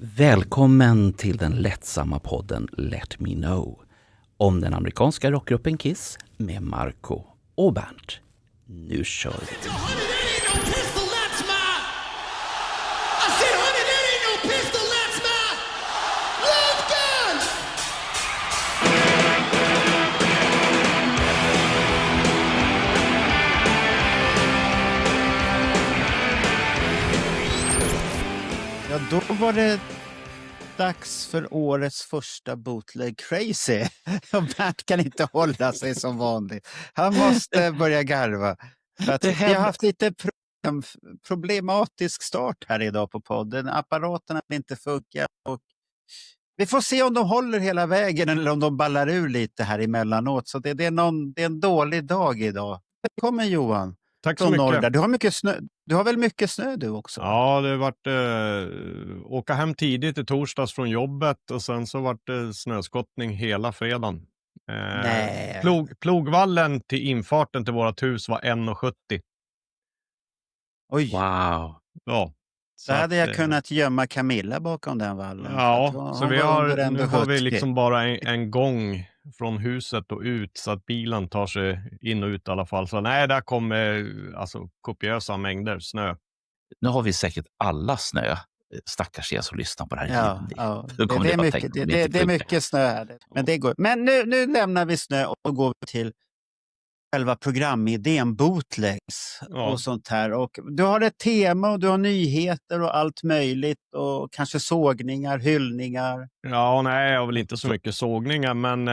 Välkommen till den lättsamma podden Let Me Know om den amerikanska rockgruppen Kiss med Marco och Bernt. Nu kör vi! Ja, då var det dags för årets första bootleg Crazy. Och Bert kan inte hålla sig som vanligt. Han måste börja garva. För att vi har haft lite problematisk start här idag på podden. Apparaterna inte funkar. Och vi får se om de håller hela vägen eller om de ballar ur lite här emellanåt. Så det är en dålig dag idag. Välkommen Johan. Tack så mycket. Du har mycket snö. Du har väl mycket snö du också? Ja, det har varit åka hem tidigt i torsdags från jobbet och sen så vart det snöskottning hela fredagen. Nej. Plogvallen till infarten till vårt hus var 1,70. Oj. Wow. Ja. Så hade jag kunnat gömma Camilla bakom den vallen. Ja, så nu har vi liksom bara en gång från huset och ut så att bilen tar sig in och ut i alla fall. Så nej, där kommer alltså kopiösa mängder snö. Nu har vi säkert alla snö. Stackars er som lyssnar på det här. Ja. Det är mycket snö här. Men det går. Men nu lämnar vi snö och går till själva programidén, bootlegs och sånt här. Och du har ett tema och du har nyheter och allt möjligt och kanske sågningar, hyllningar. Ja, nej, jag har väl inte så mycket sågningar, men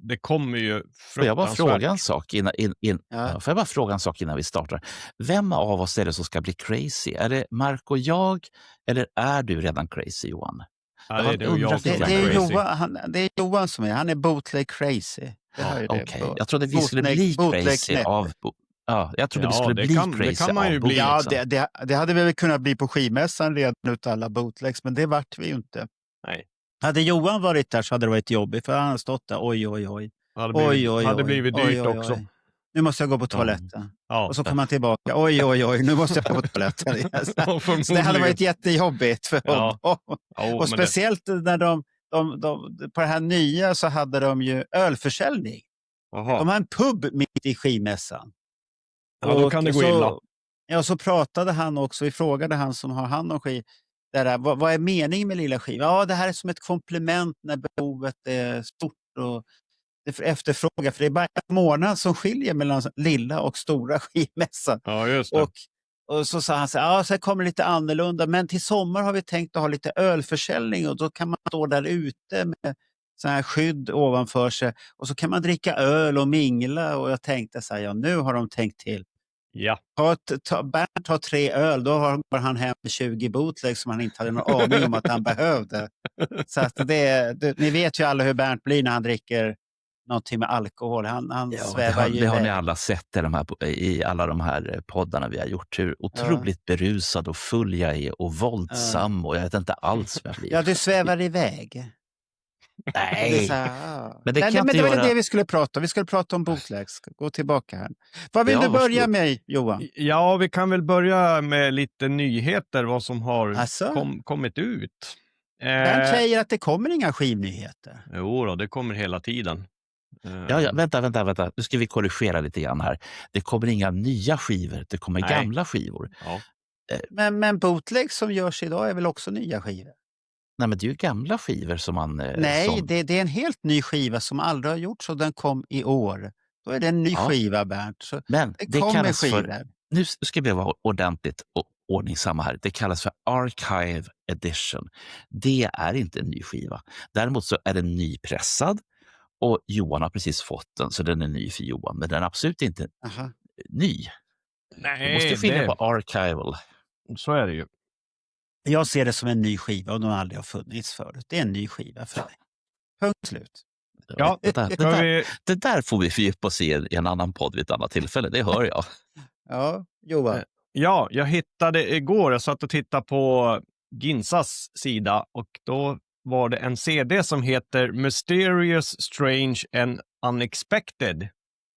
det kommer ju Får jag bara fråga en sak innan vi startar? Vem av oss är det som ska bli crazy? Är det Mark och jag eller är du redan crazy, Johan? Ja, det är Johan som är. Han är bootleg crazy. Okej. Jag trodde vi skulle bli crazy av... Ja, jag trodde vi skulle bli crazy. Det kan man ju bli. Ja, det hade vi väl kunnat bli på skivmässan redan ut alla bootlegs, men det vart vi ju inte. Nej. Hade Johan varit där så hade det varit jobbigt, för han har stått där. Oj. Hade blivit dyrt också. Nu måste jag gå på toaletten. Ja. Och så kommer han tillbaka. Oj, nu måste jag gå på toaletten. Så det hade varit jättejobbigt för honom. Och speciellt när de på det här nya så hade de ju ölförsäljning. Aha. De har en pub mitt i skivmässan. Ja, då kan det gå illa. Ja, så pratade han också. Vi frågade han som har hand om skiv. Vad är meningen med lilla skivan? Ja, det här är som ett komplement när behovet är stort och det är efterfrågan. För det är bara en månad som skiljer mellan lilla och stora skivmässan. Ja, just det. Och så sa han så kommer lite annorlunda. Men till sommar har vi tänkt att ha lite ölförsäljning och då kan man stå där ute med så här skydd ovanför sig. Och så kan man dricka öl och mingla. Och jag tänkte så här, nu har de tänkt till. Ja. Bernt tar 3 öl, då går han hem med 20 bootlegs som han inte hade någon aning om att han behövde. Så att ni vet ju alla hur Bernt blir när han dricker någonting med alkohol. Han svävar ju. Det har ni alla sett i alla de här poddarna vi har gjort. Hur otroligt berusad och full jag är och våldsam och jag vet inte alls vad jag blir. Ja, du svävar iväg. Nej. Men det var det vi skulle prata om. Vi skulle prata om bootlegs. Gå tillbaka här. Vad vill du börja med, Johan? Ja, vi kan väl börja med lite nyheter, vad som har kommit ut. Bernt säger att det kommer inga skivnyheter. Jo då, det kommer hela tiden. Ja, vänta. Nu ska vi korrigera lite grann här. Det kommer inga nya skivor, det kommer gamla skivor. Ja. Men bootlegs som görs idag är väl också nya skivor? Nej, men det är ju gamla skivor som man... Nej, det är en helt ny skiva som aldrig har gjorts och den kom i år. Då är det en ny skiva, Bernt. Så men det kallas skivor. Nu ska vi vara ordentligt ordningsamma här. Det kallas för Archive Edition. Det är inte en ny skiva. Däremot så är den nypressad och Johan har precis fått den, så den är ny för Johan. Men den är absolut inte ny. Nej, du måste skilja på archival. Så är det ju. Jag ser det som en ny skiva och de aldrig har funnits förut. Det är en ny skiva för mig. Punkt slut. Ja, det där får vi fördjupa oss i en annan podd vid ett annat tillfälle, det hör jag. Ja, Johan. Ja, jag hittade igår, jag satt och tittade på Ginsas sida och då var det en CD som heter Mysterious, Strange and Unexpected.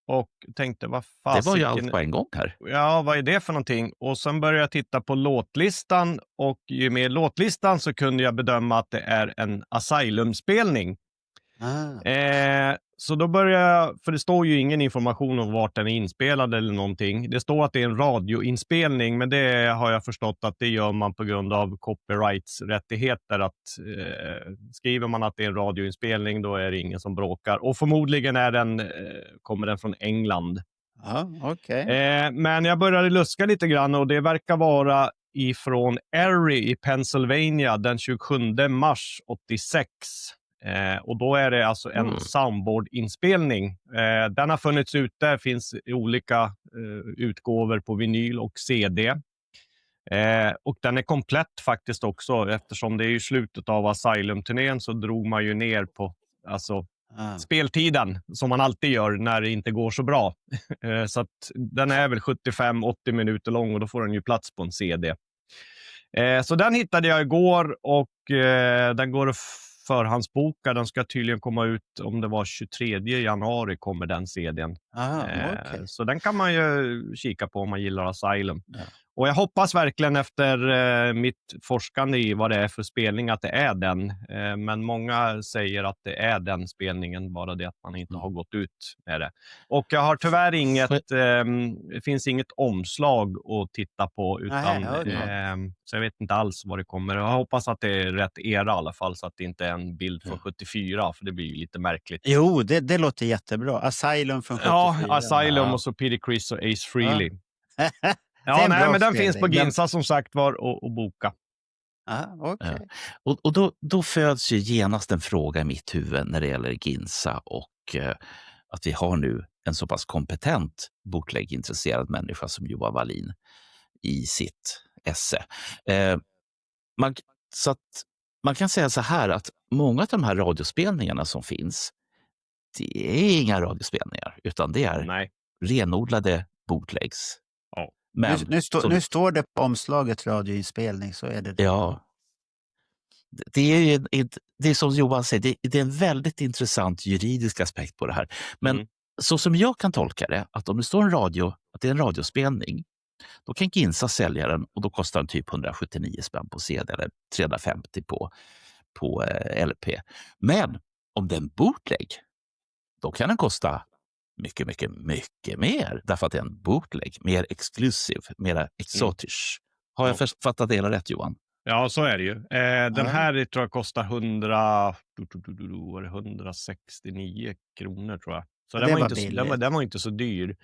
och tänkte, vad det var ju allt på en gång här. Ja, vad är det för någonting? Och sen började jag titta på låtlistan, och ju med låtlistan så kunde jag bedöma att det är en Asylum-spelning. Så då började jag, för det står ju ingen information om vart den är inspelad eller någonting. Det står att det är en radioinspelning, men det har jag förstått att det gör man på grund av copyrights-rättigheter. Att skriver man att det är en radioinspelning, då är det ingen som bråkar. Och förmodligen kommer den från England. Okay. Men jag började luska lite grann, och det verkar vara ifrån Erie i Pennsylvania den 27 mars 86. Och då är det alltså en soundboard-inspelning. Den har funnits ute, finns i olika utgåvor på vinyl och CD. Och den är komplett faktiskt också, eftersom det är i slutet av Asylum-turnén så drog man ju ner på speltiden, som man alltid gör när det inte går så bra. Så att den är väl 75-80 minuter lång, och då får den ju plats på en CD. Så den hittade jag igår, och den går att förhandsboka. Den ska tydligen komma ut, om det var 23 januari kommer den CD:n. Okay. Så den kan man ju kika på om man gillar Asylum. Och jag hoppas verkligen efter mitt forskande i vad det är för spelning att det är den. Men många säger att det är den spelningen, bara det att man inte har gått ut med det. Och jag har tyvärr det finns inget omslag att titta på, utan så jag vet inte alls vad det kommer. Jag hoppas att det är rätt era i alla fall, så att det inte är en bild från 74, för det blir ju lite märkligt. Jo, det låter jättebra. Asylum från 74. Ja, Asylum och så Peter Criss och Ace Frehley. Ja, nej, men den finns på Ginsa som sagt var och boka. Okay. Och då föds ju genast en fråga i mitt huvud när det gäller Ginsa, och att vi har nu en så pass kompetent bootleg-intresserad människa som Johan Wallin i sitt esse. Så att man kan säga så här, att många av de här radiospelningarna som finns, det är inga radiospelningar, utan det är renodlade bootlegs. Men, nu står det på omslaget radioinspelning, så är det. Ja. Det är som Johan säger, det är en väldigt intressant juridisk aspekt på det här. Men så som jag kan tolka det, att om det står att det är en radiospelning, då kan Ginsa sälja den, och då kostar den typ 179 spänn på CD eller 350 på LP. Men om det är en bootleg, då kan den kosta mycket, mycket, mycket mer, därför att det är en bootleg, mer exklusiv, mer exotisk. Har jag fattat det hela rätt, Johan? Ja, så är det ju. Den här tror jag kostar 169 kronor, tror jag. Så den var inte så dyr.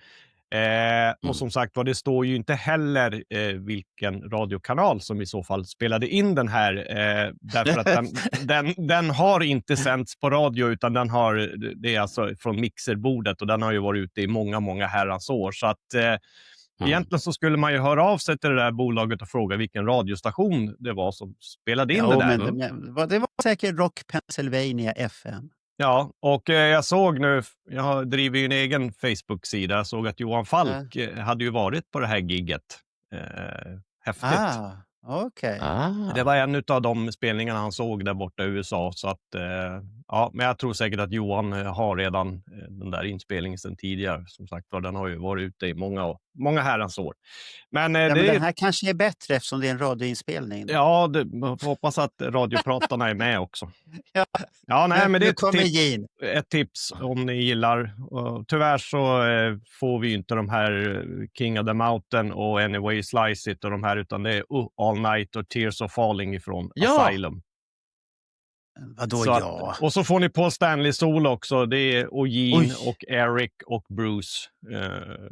Och som sagt, det står ju inte heller vilken radiokanal som i så fall spelade in den här, därför att den har inte sänts på radio, utan det är alltså från mixerbordet, och den har ju varit ute i många, många herrans år. Så att egentligen så skulle man ju höra av sig till det där bolaget och fråga vilken radiostation det var som spelade in det där. Men det var säkert Rock Pennsylvania FM. Ja, och jag såg nu, jag driver ju en egen Facebook-sida, jag såg att Johan Falk hade ju varit på det här gigget. Häftigt. Okay. Det var en av de spelningarna han såg där borta i USA, så att men jag tror säkert att Johan har redan den där inspelningen sedan tidigare. Som sagt, den har ju varit ute i många herrans år. Men, men den här kanske är bättre eftersom det är en radioinspelning. Ja, man får hoppas att radiopratarna är med också. Men det är ett tips om ni gillar. Och tyvärr så får vi ju inte de här King of the Mountain och Anyway Slice It och de här, utan det är All Night och Tears of Falling ifrån Asylum. Vadå och så får ni på Stanley Sol också. Det är Eugene och Eric och Bruce.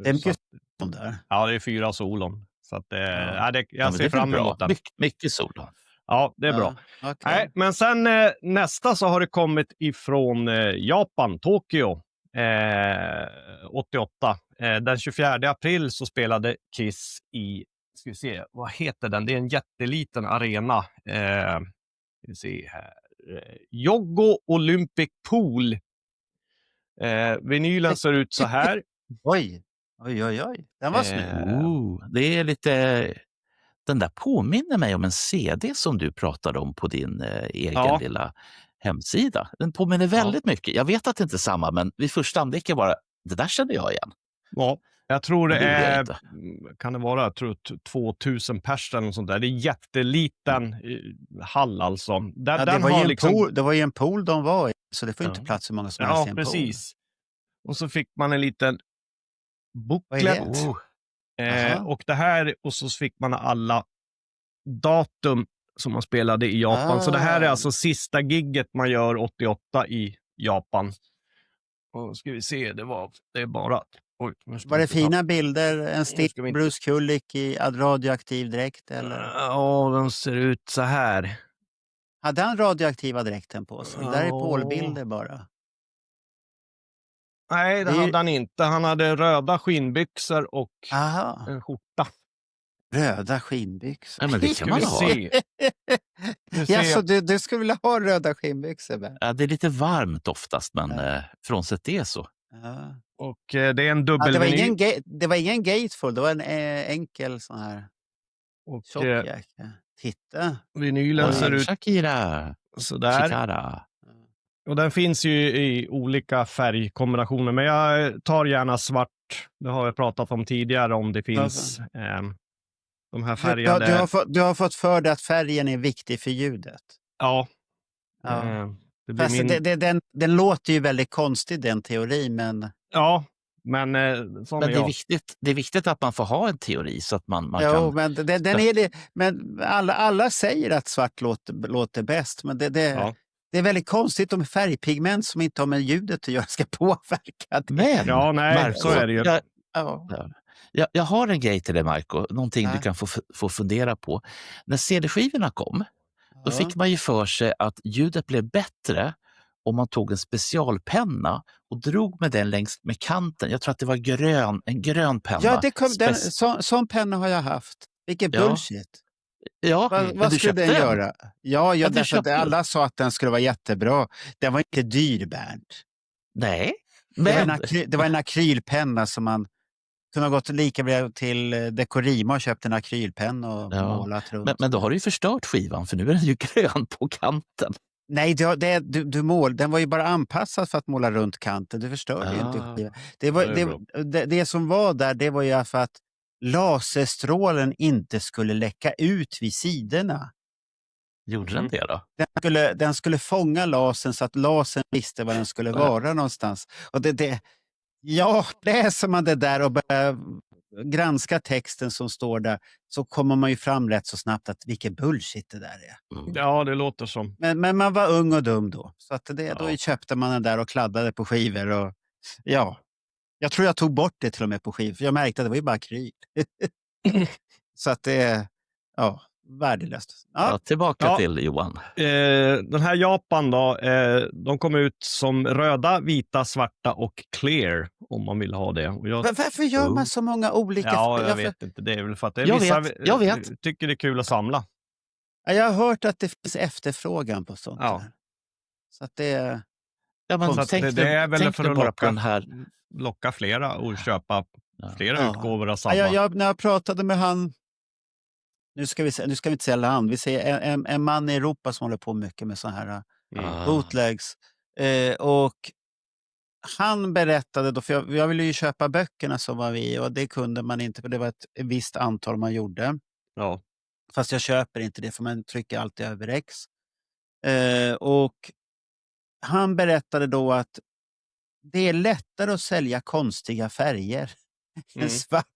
Det är mycket solon där. Ja, det är 4 solon. Så att, jag ser fram emot den. Mycket solon. Ja, det är bra. Okay. Men sen nästa så har det kommit ifrån Japan, Tokyo. 88. Den 24 april så spelade Kiss i, ska vi se, vad heter den? Det är en jätteliten arena. Ska vi se här. Yogo Olympic Pool. Vinylen ser ut så här. Oj. Den var snygg. Det är lite... Den där påminner mig om en CD som du pratade om på din egen lilla hemsida. Den påminner väldigt mycket. Jag vet att det inte är samma, men vid första anblicken bara, det där känner jag igen. Ja, jag tror det är, inte. kan det vara, jag tror 2000 pers eller något sånt där. Det är jätteliten hall alltså. Ja, det var ju en pool de var i, så det får inte plats så många som helst i en precis. Och så fick man en liten booklet. Och det här, och så fick man alla datum som man spelade i Japan. Så det här är alltså sista gigget man gör 88 i Japan. Och ska vi se, det är bara... Oj, var det fina bilder? En stick Bruce Kulick i radioaktiv dräkt? Eller? Ja, den ser ut så här. Hade han radioaktiva dräkten på sig? Det där är Paul-bilder bara. Nej, det hade han inte. Han hade röda skinnbyxor och en skjorta. Röda skinnbyxor? Ja, men det kan man ha. Så du skulle vilja ha röda skinnbyxor? Ja, det är lite varmt oftast, men frånsett det så. Ja. Och det är en dubbelvinyl. Det var ingen gatefold, det var en enkel sån här tjockjacka. Titta. Vinylen ser ut Shakira. Sådär. Shikara. Och den finns ju i olika färgkombinationer, men jag tar gärna svart. Det har jag pratat om tidigare, om det finns de här färgade. Du har fått för dig att färgen är viktig för ljudet. Ja. Det blir den låter ju väldigt konstig, den teorin, men... Ja, men det är viktigt att man får ha en teori så att man kan... Jo, men men alla säger att svart låter bäst, men det är väldigt konstigt om färgpigment som inte har med ljudet att göra ska påverka. Men, Marco, så är det ju. Jag har en grej till dig, Marco. Någonting du kan få fundera på. När CD-skivorna kom, då fick man ju för sig att ljudet blev bättre om man tog en specialpenna och drog med den längs med kanten. Jag tror att det var en grön penna. Ja, sån penna har jag haft. Vilken bullshit. Ja, vad skulle den göra? Ja, därför att alla sa att den skulle vara jättebra. Den var inte dyr, Bernt. Nej. Det var en akrylpenna som man kunde ha gått lika bra till Dekorima och köpt en akrylpenna och målat runt. Men då har du ju förstört skivan, för nu är den ju grön på kanten. Nej, den var ju bara anpassad för att måla runt kanten. Du förstörde ju inte skivan. Det som var där, det var ju för att laserstrålen inte skulle läcka ut vid sidorna. Gjorde den det då? Den skulle fånga lasern så att lasern visste var den skulle vara någonstans. Och läser man det där och börjar granska texten som står där, så kommer man ju fram rätt så snabbt att vilken bullshit det där är. Ja, det låter som. Men man var ung och dum då. Så att då köpte man den där och kladdade på skivor. Och, jag tror jag tog bort det till och med på skivor, för jag märkte att det var ju bara akryl. Så att det är värdelöst. Tillbaka till Johan. Den här Japan då, de kom ut som röda, vita, svarta och clear, om man vill ha det. Varför gör man så många olika? Jag vet inte. Det är väl för att jag vet. Tycker det är kul att samla. Jag har hört att det finns efterfrågan på sånt. Så att det är... det är väl för att locka flera och köpa flera utgåvor av samma. När jag pratade med han, nu ska vi inte säga land, vi säger en man i Europa som håller på mycket med såna här bootlegs. Och han berättade då, för jag ville ju köpa böckerna som var vi, och det kunde man inte, för det var ett visst antal man gjorde. Ja. Fast jag köper inte det, för man trycker alltid över X. Och han berättade då att det är lättare att sälja konstiga färger än svart.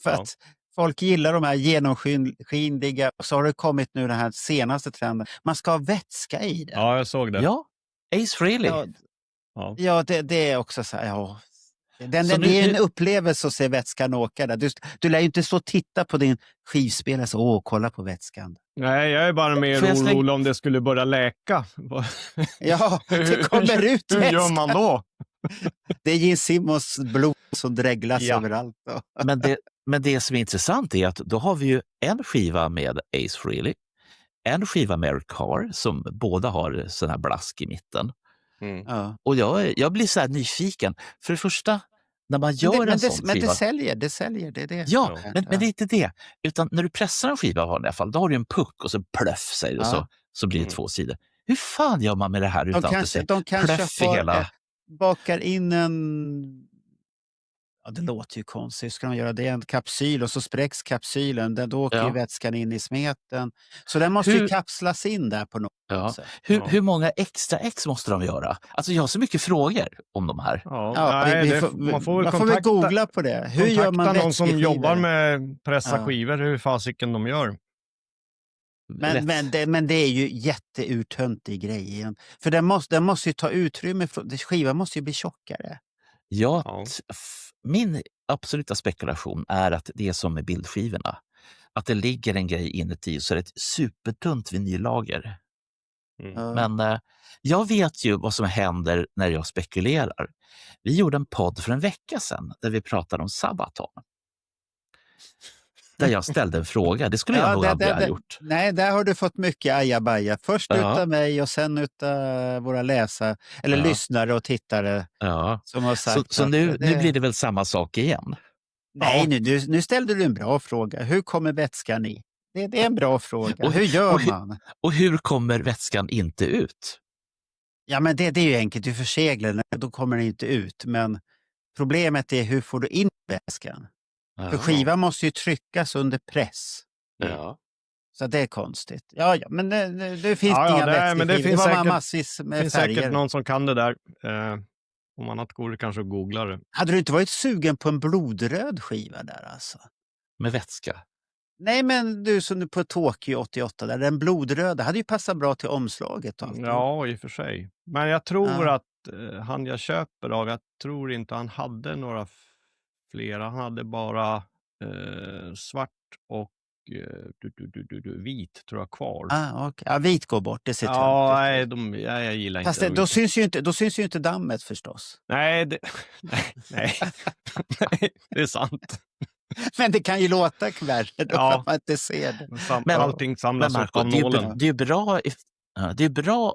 För att folk gillar de här genomskinliga. Och så har det kommit nu den här senaste trenden. Man ska ha vätska i det. Ja, jag såg det. Ja, Ace Frehley. Ja, det är också så här, det är en upplevelse att se vätskan åka där. Du lär ju inte så titta på din skivspelare så kolla på vätskan. Nej, jag är bara mer orolig om det skulle börja läka. Ja, det kommer ut vätska. Hur gör man då? Det är Gene Simmons blod som dräglas överallt. Men det som är intressant är att då har vi ju en skiva med Ace Frehley, en skiva med Eric Carr som båda har sån här blask i mitten. Och jag blir så här nyfiken. För det första, när man gör en sån skiva... Men det säljer. Det är det. Ja, men det är inte det. Utan när du pressar en skiva i alla fall, då har du en puck och så plöff, säger det så blir det 2 sidor. Hur fan gör man med det här utan att det plöff i hela... bakar in en Ja, det låter ju konstigt. Ska de göra det? En kapsyl och så spräcks kapsylen. Då åker ju vätskan in i smeten. Så den måste ju kapslas in där på något sätt. Hur många extra ex måste de göra? Alltså jag har så mycket frågor om de här. Man får väl googla på det. Hur gör man någon som jobbar med pressa skivor, hur fasiken de gör. Men det är ju jätteurtöntig grej igen. För den måste ju ta utrymme. Skivan måste ju bli tjockare. Ja. Min absoluta spekulation är att det är som med bildskivorna. Att det ligger en grej inuti så är det ett supertunt vinyllager. Men jag vet ju vad som händer när jag spekulerar. Vi gjorde en podd för en vecka sedan där vi pratade om Sabaton. Där jag ställde en fråga. Det skulle jag nog aldrig ha gjort. Nej, där har du fått mycket ajabaja. Först utav mig och sen utav våra läsare, eller lyssnare och tittare. Som har sagt så nu blir det väl samma sak igen? Nej, nu ställde du en bra fråga. Hur kommer vätskan i? Det är en bra fråga. Hur gör man? Och hur kommer vätskan inte ut? Ja, men det är ju enkelt. Du förseglar, då kommer den inte ut. Men problemet är hur får du in vätskan? För skivan måste ju tryckas under press. Så det är konstigt. Men det finns inga vätskeskivor. Det finns massvis med finns färger. Säkert någon som kan det där. Om annat går det kanske att googla det. Hade du inte varit sugen på en blodröd skiva där alltså? Med vätska? Nej, men du som på Tokyo 88 där, den blodröda hade ju passat bra till omslaget och allt. Ja, i och för sig. Men jag tror att han jag köper av, jag tror inte han hade några flera. Han hade bara svart och vit tror jag kvar. Okay. Ja, vit går bort, det ser töntigt ut. Jag gillar fast inte det. Då syns ju inte dammet förstås. Nej, nej, det är sant. Men det kan ju låta värre då för att man inte ser det. Men allting samlas upp av nålen. Det är bra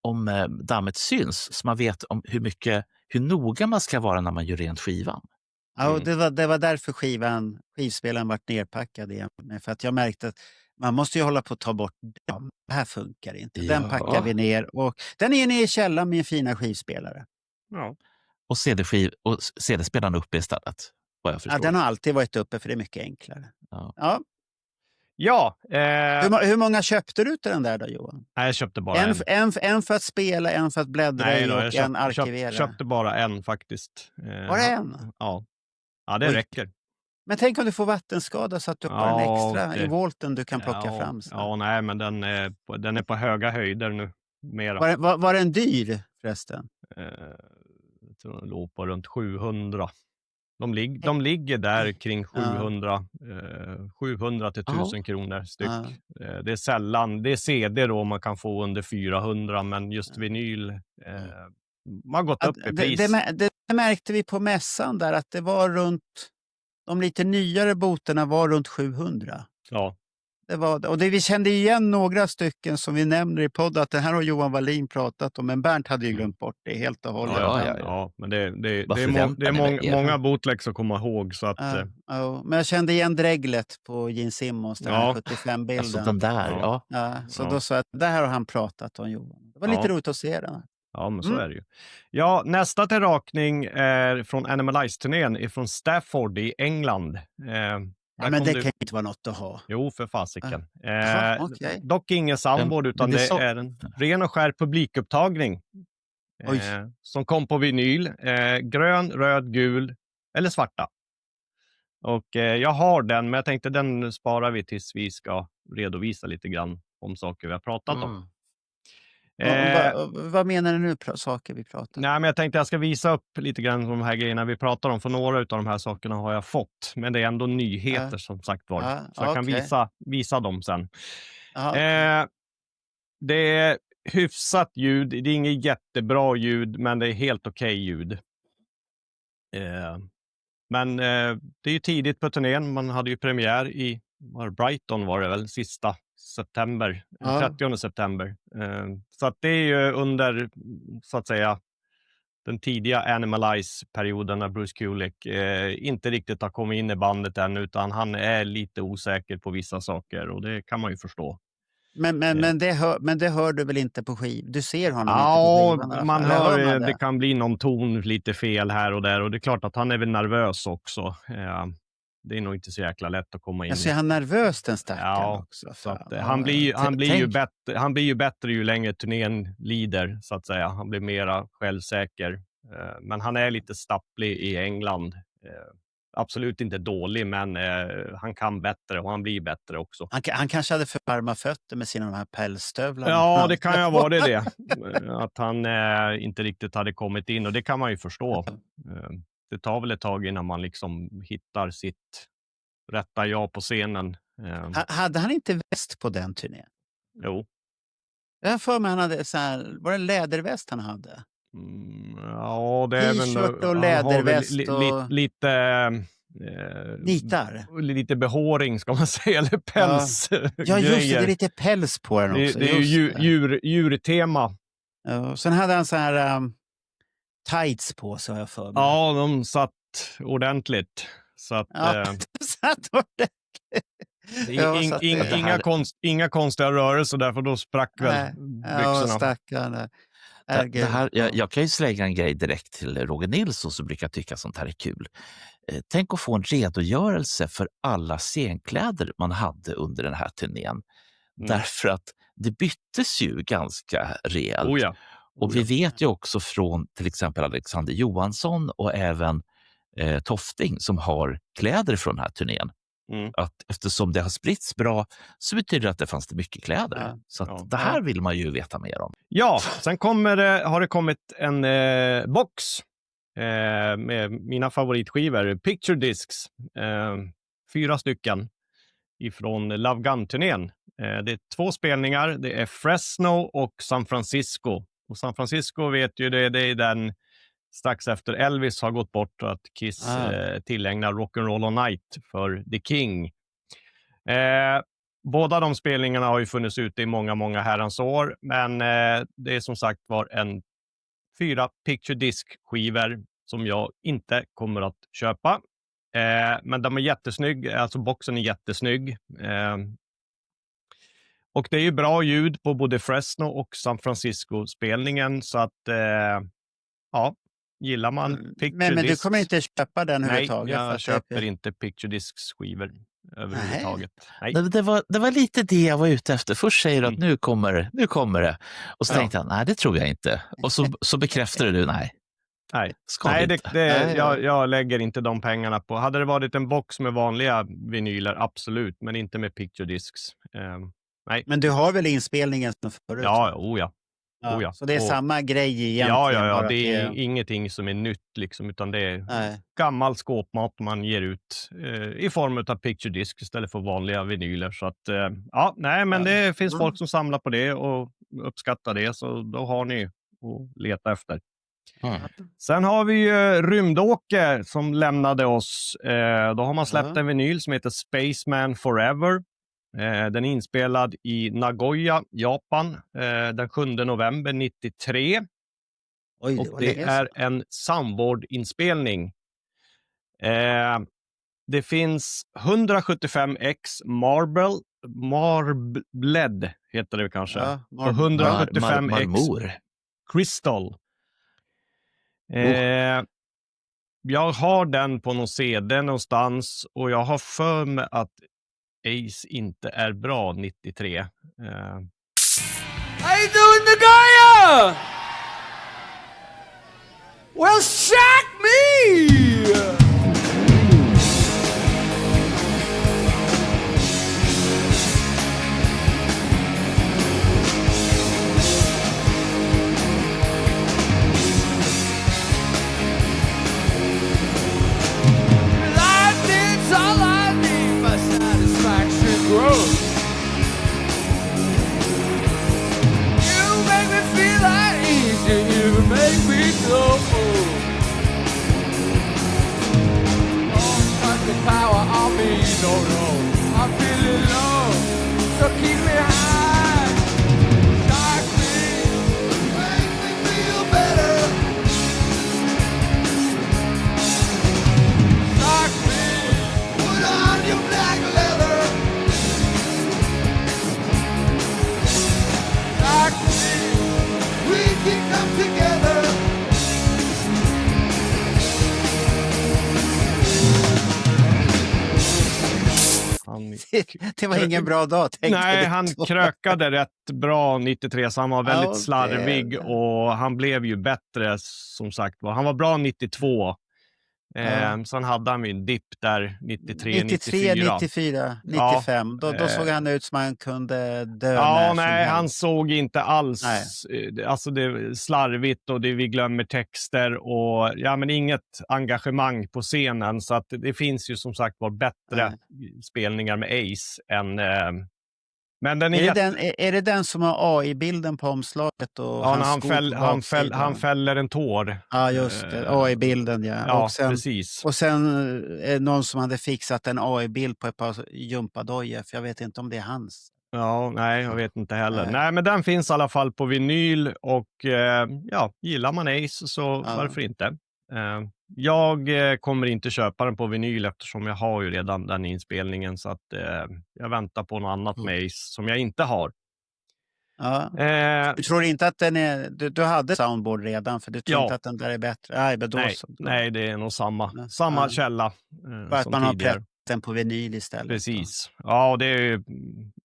om dammet syns så man vet om hur noga man ska vara när man gör rent skivan. Ja, och det var därför skivspelaren vart nerpackad igen. För att jag märkte att man måste ju hålla på att ta bort damm. Det här funkar inte. Den packar vi ner. Och den är nere i källaren med en fina skivspelare. Ja. Och CD-spelaren uppe istället. Vad jag förstår. Ja, den har alltid varit uppe för det är mycket enklare. Hur många köpte du till den där då, Johan? Nej, jag köpte bara en för att spela, en för att bläddra i och en arkivera. Jag köpte bara en faktiskt. Var det en? Ja, det räcker. Men tänk om du får vattenskada så att du har en extra i volten du kan plocka fram. Nej, men den är på höga höjder nu. Mera. Var den dyr förresten? Jag tror den låg på runt 700. De ligger där kring 700 till 1000 kronor styck. Det är sällan, det är CD då man kan få under 400, men just vinyl man har gått upp i pris. Det märkte vi på mässan där att det var runt, de lite nyare boterna var runt 700. Ja. Vi kände igen några stycken som vi nämner i podden att det här har Johan Wallin pratat om, men Bernt hade ju glömt bort det helt och hållet. Ja, men det är många bootlegs att komma ihåg. Så att, men jag kände igen dreglet på Gene Simmons, den här 75-bilden. Alltså den där, då sa jag att det här har han pratat om, Johan. Det var lite roligt att se den. Ja, men så är det ju. Ja, nästa till rakning är från Animalize-turnén från Stafford i England. Men det kan inte vara något att ha. Jo, för fasiken. Okay. Dock ingen soundboard, utan det är en ren och skär publikupptagning. Som kom på vinyl. Grön, röd, gul eller svarta. Och jag har den, men jag tänkte den sparar vi tills vi ska redovisa lite grann om saker vi har pratat om. Vad menar du nu, saker vi pratar om? Nej, men jag tänkte jag ska visa upp lite grann de här grejerna vi pratar om. För några av de här sakerna har jag fått. Men det är ändå nyheter som sagt var. Så jag kan visa dem sen. Det är hyfsat ljud. Det är inget jättebra ljud, men det är helt okej ljud. Men det är ju tidigt på turnén. Man hade ju premiär i Brighton var det väl, sista september, 30 september. Så att det är ju under, så att säga, den tidiga Animalize-perioden när Bruce Kulick inte riktigt har kommit in i bandet än, utan han är lite osäker på vissa saker och det kan man ju förstå. Men det hör du väl inte på skiv? Du ser honom inte på skivan? Ja, man hör det kan bli någon ton lite fel här och där. Och det är klart att han är väl nervös också. Det är nog inte så jäkla lätt att komma in. Alltså, är han nervös den stackaren också? Så att, han blir ju bättre ju längre turnén lider, så att säga. Han blir mera självsäker. Men han är lite stapplig i England. Absolut inte dålig, men han kan bättre och han blir bättre också. Han kanske hade för varma fötter med sina de här pälsstövlarna. Ja, det kan ju vara det. Att han inte riktigt hade kommit in, och det kan man ju förstå. Det tar väl ett tag innan man liksom hittar sitt rätta jag på scenen. Hade han inte väst på den turnén? Jo. Jag för mig han hade så här, var det en läderväst han hade? Ja, det är väl t-shirt och läderväst och nitar. Lite behåring ska man säga, eller päls. Ja, just det, är lite päls på den också. Det är ju djurtema. Ja, sen hade han så här tights på sig, har jag för mig. Ja, de satt ordentligt. Så att, satt ordentligt. Inga konstiga rörelser där, för då sprack väl byxorna. Ja, stackarna. Jag kan ju slänga en grej direkt till Roger Nilsson som brukar tycka sånt här är kul. Tänk att få en redogörelse för alla scenkläder man hade under den här turnén. Därför att det byttes ju ganska rejält. Och vi vet ju också från till exempel Alexander Johansson och även Tofting som har kläder från den här turnén. Att eftersom det har spritts bra så betyder det att det fanns mycket kläder. Så att det här vill man ju veta mer om. Ja, sen har det kommit en box med mina favoritskivor, Picture Discs. 4 stycken ifrån Love Gun-turnén. Det är 2 spelningar. Det är Fresno och San Francisco. Och San Francisco vet ju det är den strax efter Elvis har gått bort, att Kiss tillägnar Rock'n'Roll All Night för The King. Båda de spelningarna har ju funnits ute i många herrans år, men det är som sagt var en 4 Picture Disc-skivor som jag inte kommer att köpa. Men de är jättesnygg, alltså boxen är jättesnygg. Och det är ju bra ljud på både Fresno och San Francisco-spelningen, så att gillar man Picture men Discs. du kommer inte köpa den överhuvudtaget? Nej, jag köper inte Picture Discs-skivor överhuvudtaget. Nej. Det var lite det jag var ute efter. Först säger du att nu kommer det. Och så tänkte jag, nej det tror jag inte. Och så bekräftade du, nej. Jag lägger inte de pengarna på. Hade det varit en box med vanliga vinyler, absolut. Men inte med Picture Discs. Nej. Men du har väl inspelningen som förut? Ja. Så det är samma grej egentligen? Ja. Det är ingenting som är nytt liksom, utan det är gammal skåpmat man ger ut i form av Picture Disc istället för vanliga vinyler. Så att, det finns folk som samlar på det och uppskattar det, så då har ni att leta efter. Sen har vi Rymdåke som lämnade oss. Då har man släppt en vinyl som heter Spaceman Forever. Den är inspelad i Nagoya, Japan, den 7 november 93. Och det är en soundboard-inspelning. Det finns 175x Marbled heter det kanske. Och 175x Crystal. Jag har den på någon CD någonstans, och jag har för mig att Ace inte är bra 93. How you doing, Nagoya? Well, shock me! You make me feel like easy, you make me go. can come together. Det var ingen bra dag, tänkte Nej, du. han krökade rätt bra 93, så han var väldigt slarvig och han blev ju bättre, som sagt. Han var bra 92. Sen hade han ju en dipp där 93, 94, 95. Då såg han ut som han kunde dö när som helst. Han såg inte alls. Alltså det är slarvigt och vi glömmer texter och men inget engagemang på scenen, så att det finns ju som sagt var bättre spelningar med Ace än men den är det den som har AI-bilden på omslaget? Och han fäller en tår. Ja, just det. AI-bilden, ja. Precis. Och sen någon som hade fixat en AI-bild på ett par gympadojor, för jag vet inte om det är hans. Ja, nej, jag vet inte heller. Nej, men den finns i alla fall på vinyl och gillar man Ace så varför inte? Jag kommer inte köpa den på vinyl eftersom jag har ju redan den inspelningen, så att jag väntar på något annat med Ace som jag inte har. Ja. Du tror inte att den är... Du hade soundboard redan, för du tror inte att den där är bättre? Nej, det är nog samma källa bara som att man tidigare. Har den på vinyl istället. Precis. Ja, och det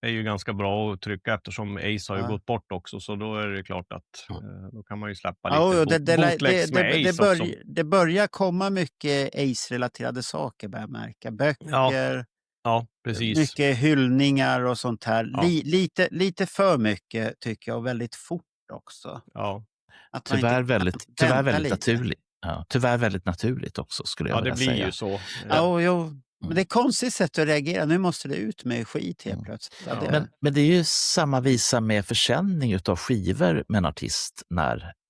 är ju ganska bra att trycka eftersom Ace har ju gått bort också, så då är det klart att då kan man ju släppa lite bootlegs med Ace det börjar komma mycket Ace-relaterade saker, börjar märka. Böcker, precis. Mycket hyllningar och sånt här. Lite för mycket tycker jag, och väldigt fort också. Ja. Tyvärr väldigt naturligt. Ja, tyvärr väldigt naturligt också, skulle jag vilja säga. Ja, det blir ju så. Men det är konstigt sätt att reagera. Nu måste det ut med skit helt plötsligt. Ja. Men det är ju samma visa med försäljning av skivor med en artist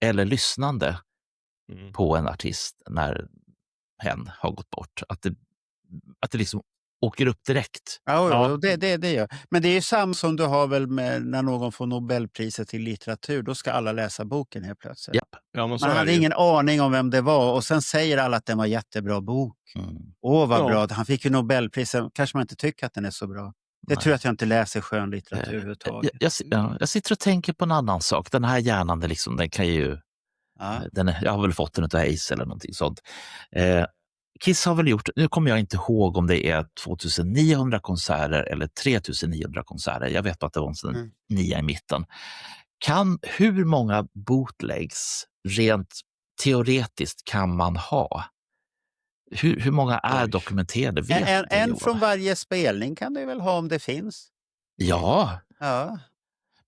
eller lyssnande på en artist när hen har gått bort. Att det liksom åker upp direkt. Ja. Det gör. Men det är ju samma som du har väl med när någon får Nobelpriset i litteratur. Då ska alla läsa boken helt plötsligt. Yep. Ja, man hade ingen aning om vem det var. Och sen säger alla att den var jättebra bok. Vad bra. Han fick ju Nobelpriset. Kanske man inte tycker att den är så bra. Det tror jag att jag inte läser skönlitteratur överhuvudtaget. Jag sitter och tänker på en annan sak. Den här hjärnan, den kan ju... jag har väl fått den av Ace eller någonting sånt. Kiss har väl gjort, nu kommer jag inte ihåg om det är 2900 konserter eller 3900 konserter. Jag vet att det var en sån 9 i mitten. Hur många bootlegs rent teoretiskt kan man ha? Hur många är dokumenterade? En från varje spelning kan du väl ha om det finns? Ja.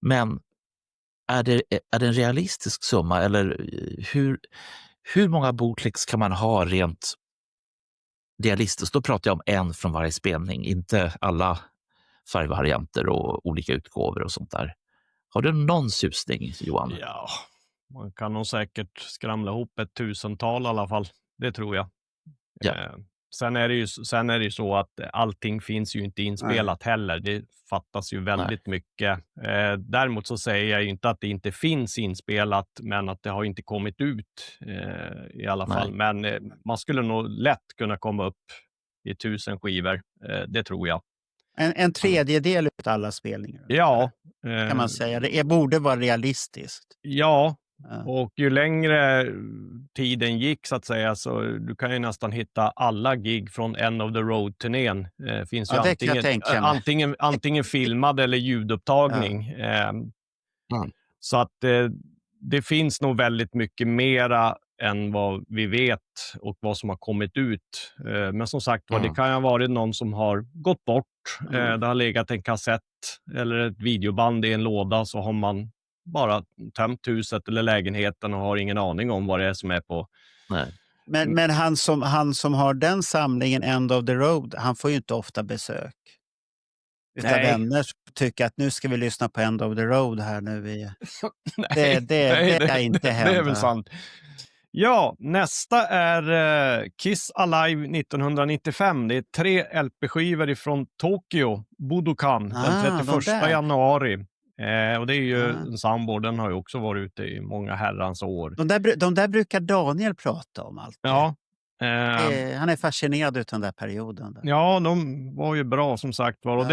Men är det en realistisk summa? Eller hur många bootlegs kan man ha rent realistiskt? Då pratar jag om en från varje spelning, inte alla färgvarianter och olika utgåvor och sånt där. Har du någon susning, Johan? Ja, man kan nog säkert skramla ihop 1000-tal i alla fall. Det tror jag. Ja. Sen är det ju så att allting finns ju inte inspelat heller. Det fattas ju väldigt mycket. Däremot så säger jag ju inte att det inte finns inspelat, men att det har inte kommit ut i alla fall. Men man skulle nog lätt kunna komma upp i 1000 skivor. Det tror jag. En tredjedel av alla spelningar. Ja. Kan man säga. Det borde vara realistiskt. Ja. Och ju längre tiden gick så att säga, så du kan ju nästan hitta alla gig från End of the Road-turnén. Finns ju antingen filmad eller ljudupptagning. Så att det finns nog väldigt mycket mera än vad vi vet och vad som har kommit ut. Men som sagt det kan ju ha varit någon som har gått bort. Det har legat en kassett eller ett videoband i en låda, så har man bara tömt huset eller lägenheten och har ingen aning om vad det är som är på. Nej. Men han som har den samlingen End of the Road, han får ju inte ofta besök. Utan vänner tycker att nu ska vi lyssna på End of the Road här nu. Det kan inte hända. Det är väl sant. Ja, nästa är Kiss Alive 1995. Det är 3 LP-skivor ifrån Tokyo, Budokan, den 31 januari. Och det är ju en soundboard, den har ju också varit ute i många herrans år. De där brukar Daniel prata om allt. Ja. Han är fascinerad av den där perioden. Ja, de var ju bra som sagt var. Och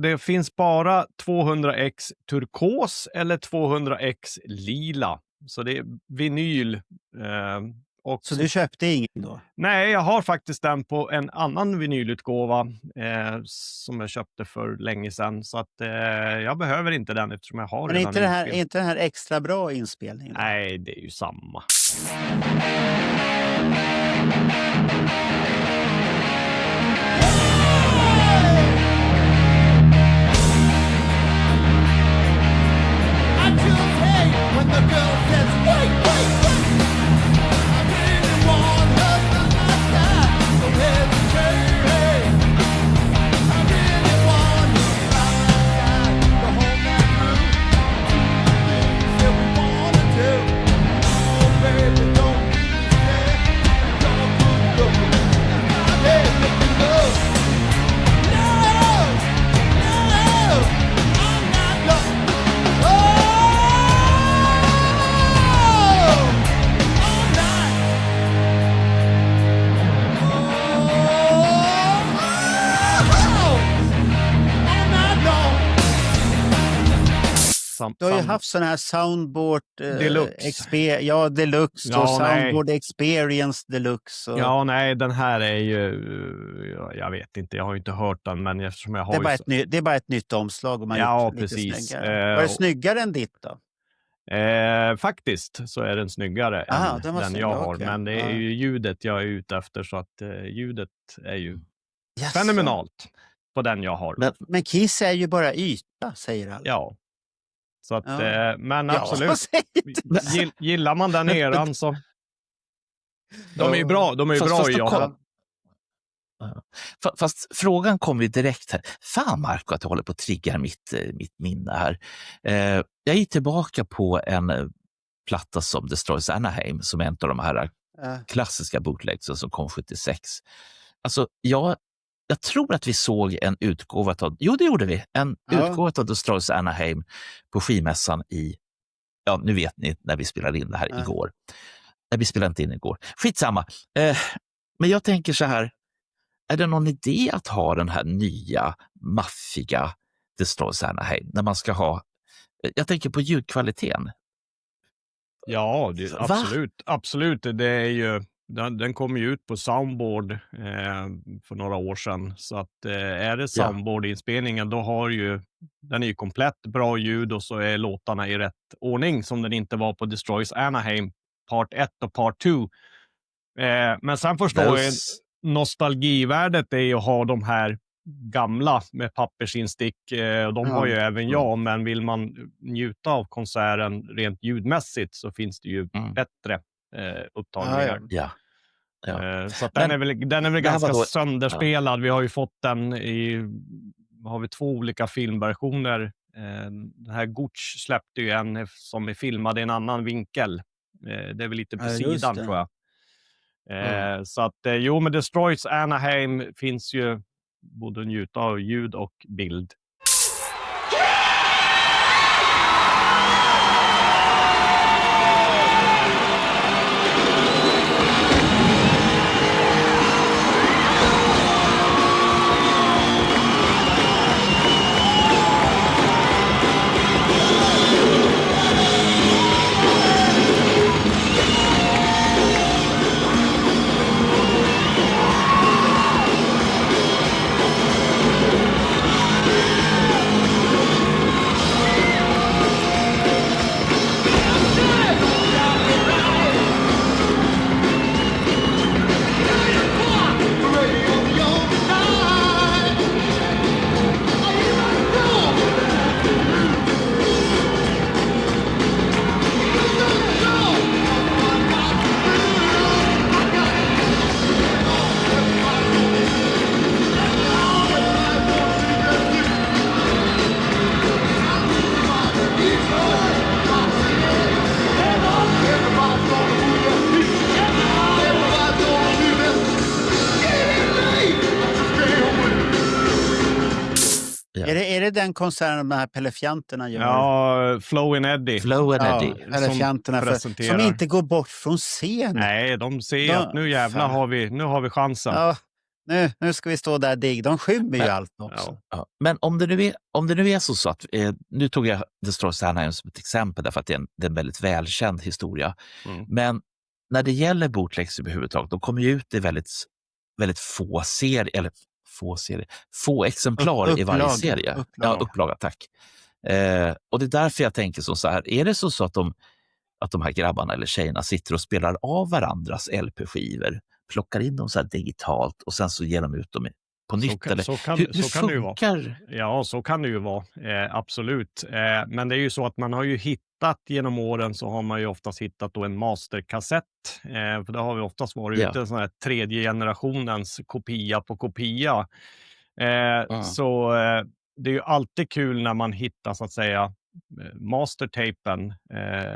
det finns bara 200x turkos eller 200x lila. Så det är vinyl. Så du köpte ingen då? Nej, jag har faktiskt den på en annan vinylutgåva som jag köpte för länge sedan. Så att jag behöver inte den eftersom jag har redan Men är inte den här extra bra inspelningen? Nej, det är ju samma. Du har ju haft sån här Soundboard Deluxe. Deluxe och Soundboard Experience Deluxe. Ja, nej, den här är ju... Jag vet inte, jag har ju inte hört den, men eftersom jag har det är bara ett nytt omslag. Och man precis. Var det snyggare än ditt då? Faktiskt så är den snyggare än den jag har. Okay. Men det är ju ljudet jag är ute efter, så att ljudet är ju fenomenalt på den jag har. Men Kiss är ju bara yta, säger alla. Ja. Så att, men absolut, gillar man den eran så... De är ju bra, Fast frågan kommer ju direkt här. Fan Marco, att jag håller på att trigga mitt minne här. Jag gick tillbaka på en platta som Destroys Anaheim, som är en av de här klassiska bootlegsen som kom 76. Alltså, jag tror att vi såg en utgåva av... Jo, det gjorde vi. En utgåva av Destroys Anaheim på skivmässan i... Ja, nu vet ni när vi spelade in det här igår. Vi spelade inte in igår. Skitsamma. Men jag tänker så här. Är det någon idé att ha den här nya, maffiga Destroys Anaheim när man ska ha... Jag tänker på ljudkvaliteten. Ja, absolut. Det är ju... Den kom ju ut på Soundboard för några år sedan. Så att är det Soundboard-inspelningen, då har ju... Den är ju komplett bra ljud och så är låtarna i rätt ordning som den inte var på Destroys Anaheim Part 1 och Part 2. Men sen förstår jag nostalgivärdet är att ha de här gamla med pappersinstick. De har ju även jag, men vill man njuta av konserten rent ljudmässigt så finns det ju bättre upptagningar. Så att den är väl ganska sönderspelad. Vi har ju fått den har vi 2 olika filmversioner. Den här Gutsch släppte ju en som är filmad i en annan vinkel. Det är väl lite på sidan, tror jag. Så att med Destroys Anaheim finns ju både njuta av ljud och bild. Är det den konserten de här Pelefianterna gör? Ja, Flow and Eddie. Pelefianterna som inte går bort från scenen. Nej, de ser att nu jävlar har vi chansen. Ja, Nu ska vi stå där digg. De skymmer ju allt också. Ja. Ja. Men om det nu är så att, nu tog jag Destroy Anaheim som ett exempel därför att det är en väldigt välkänd historia. Men när det gäller bootlegs överhuvudtaget, de kommer ju ut i väldigt få exemplar i varje serie. Upplaga, tack. Och det är därför jag tänker så här, är det så att de här grabbarna eller tjejerna sitter och spelar av varandras LP-skivor, plockar in dem så här digitalt och sen så ger de ut dem på nytt? Hur funkar det? Ja, så kan det ju vara. Absolut. Men det är ju så att man har ju hittat genom åren, så har man ju oftast hittat då en masterkassett. För det har vi oftast varit ute en sån här tredje generationens kopia på kopia. Så det är ju alltid kul när man hittar så att säga mastertapen,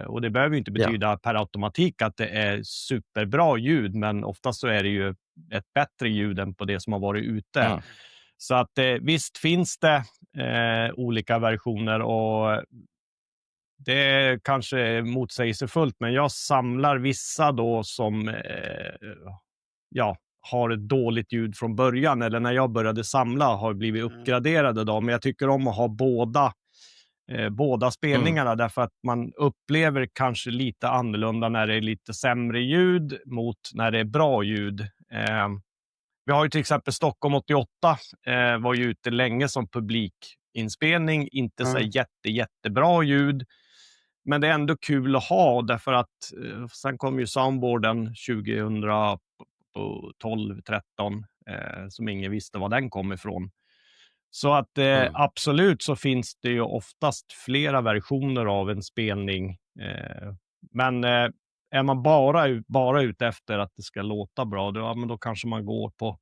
och det behöver ju inte betyda per automatik att det är superbra ljud, men oftast så är det ju ett bättre ljud än på det som har varit ute. Så att visst finns det olika versioner, och det är kanske motsägelsefullt, men jag samlar vissa då som har ett dåligt ljud från början, eller när jag började samla har blivit uppgraderade då, men jag tycker om att ha båda spelningarna, därför att man upplever kanske lite annorlunda när det är lite sämre ljud mot när det är bra ljud. Vi har ju till exempel Stockholm 88 var ju ute länge som publikinspelning, inte så jättebra ljud, men det är ändå kul att ha, därför att sen kom ju soundboarden 2012-13 som ingen visste var den kom ifrån. Så att absolut så finns det ju oftast flera versioner av en spelning. Men är man bara ute efter att det ska låta bra, då kanske man går på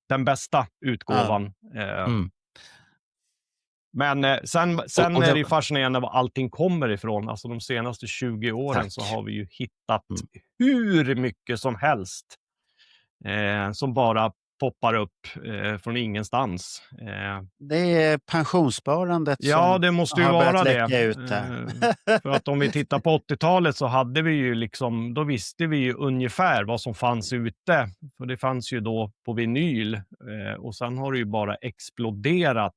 den bästa utgåvan. Men sen är det ju fascinerande var allting kommer ifrån. Alltså de senaste 20 åren så har vi ju hittat hur mycket som helst som bara poppar upp från ingenstans. Det är pensionssparandet som det måste ju vara det. Ut för att om vi tittar på 80-talet så hade vi ju då visste vi ju ungefär vad som fanns ute. För det fanns ju då på vinyl. Och sen har det ju bara exploderat.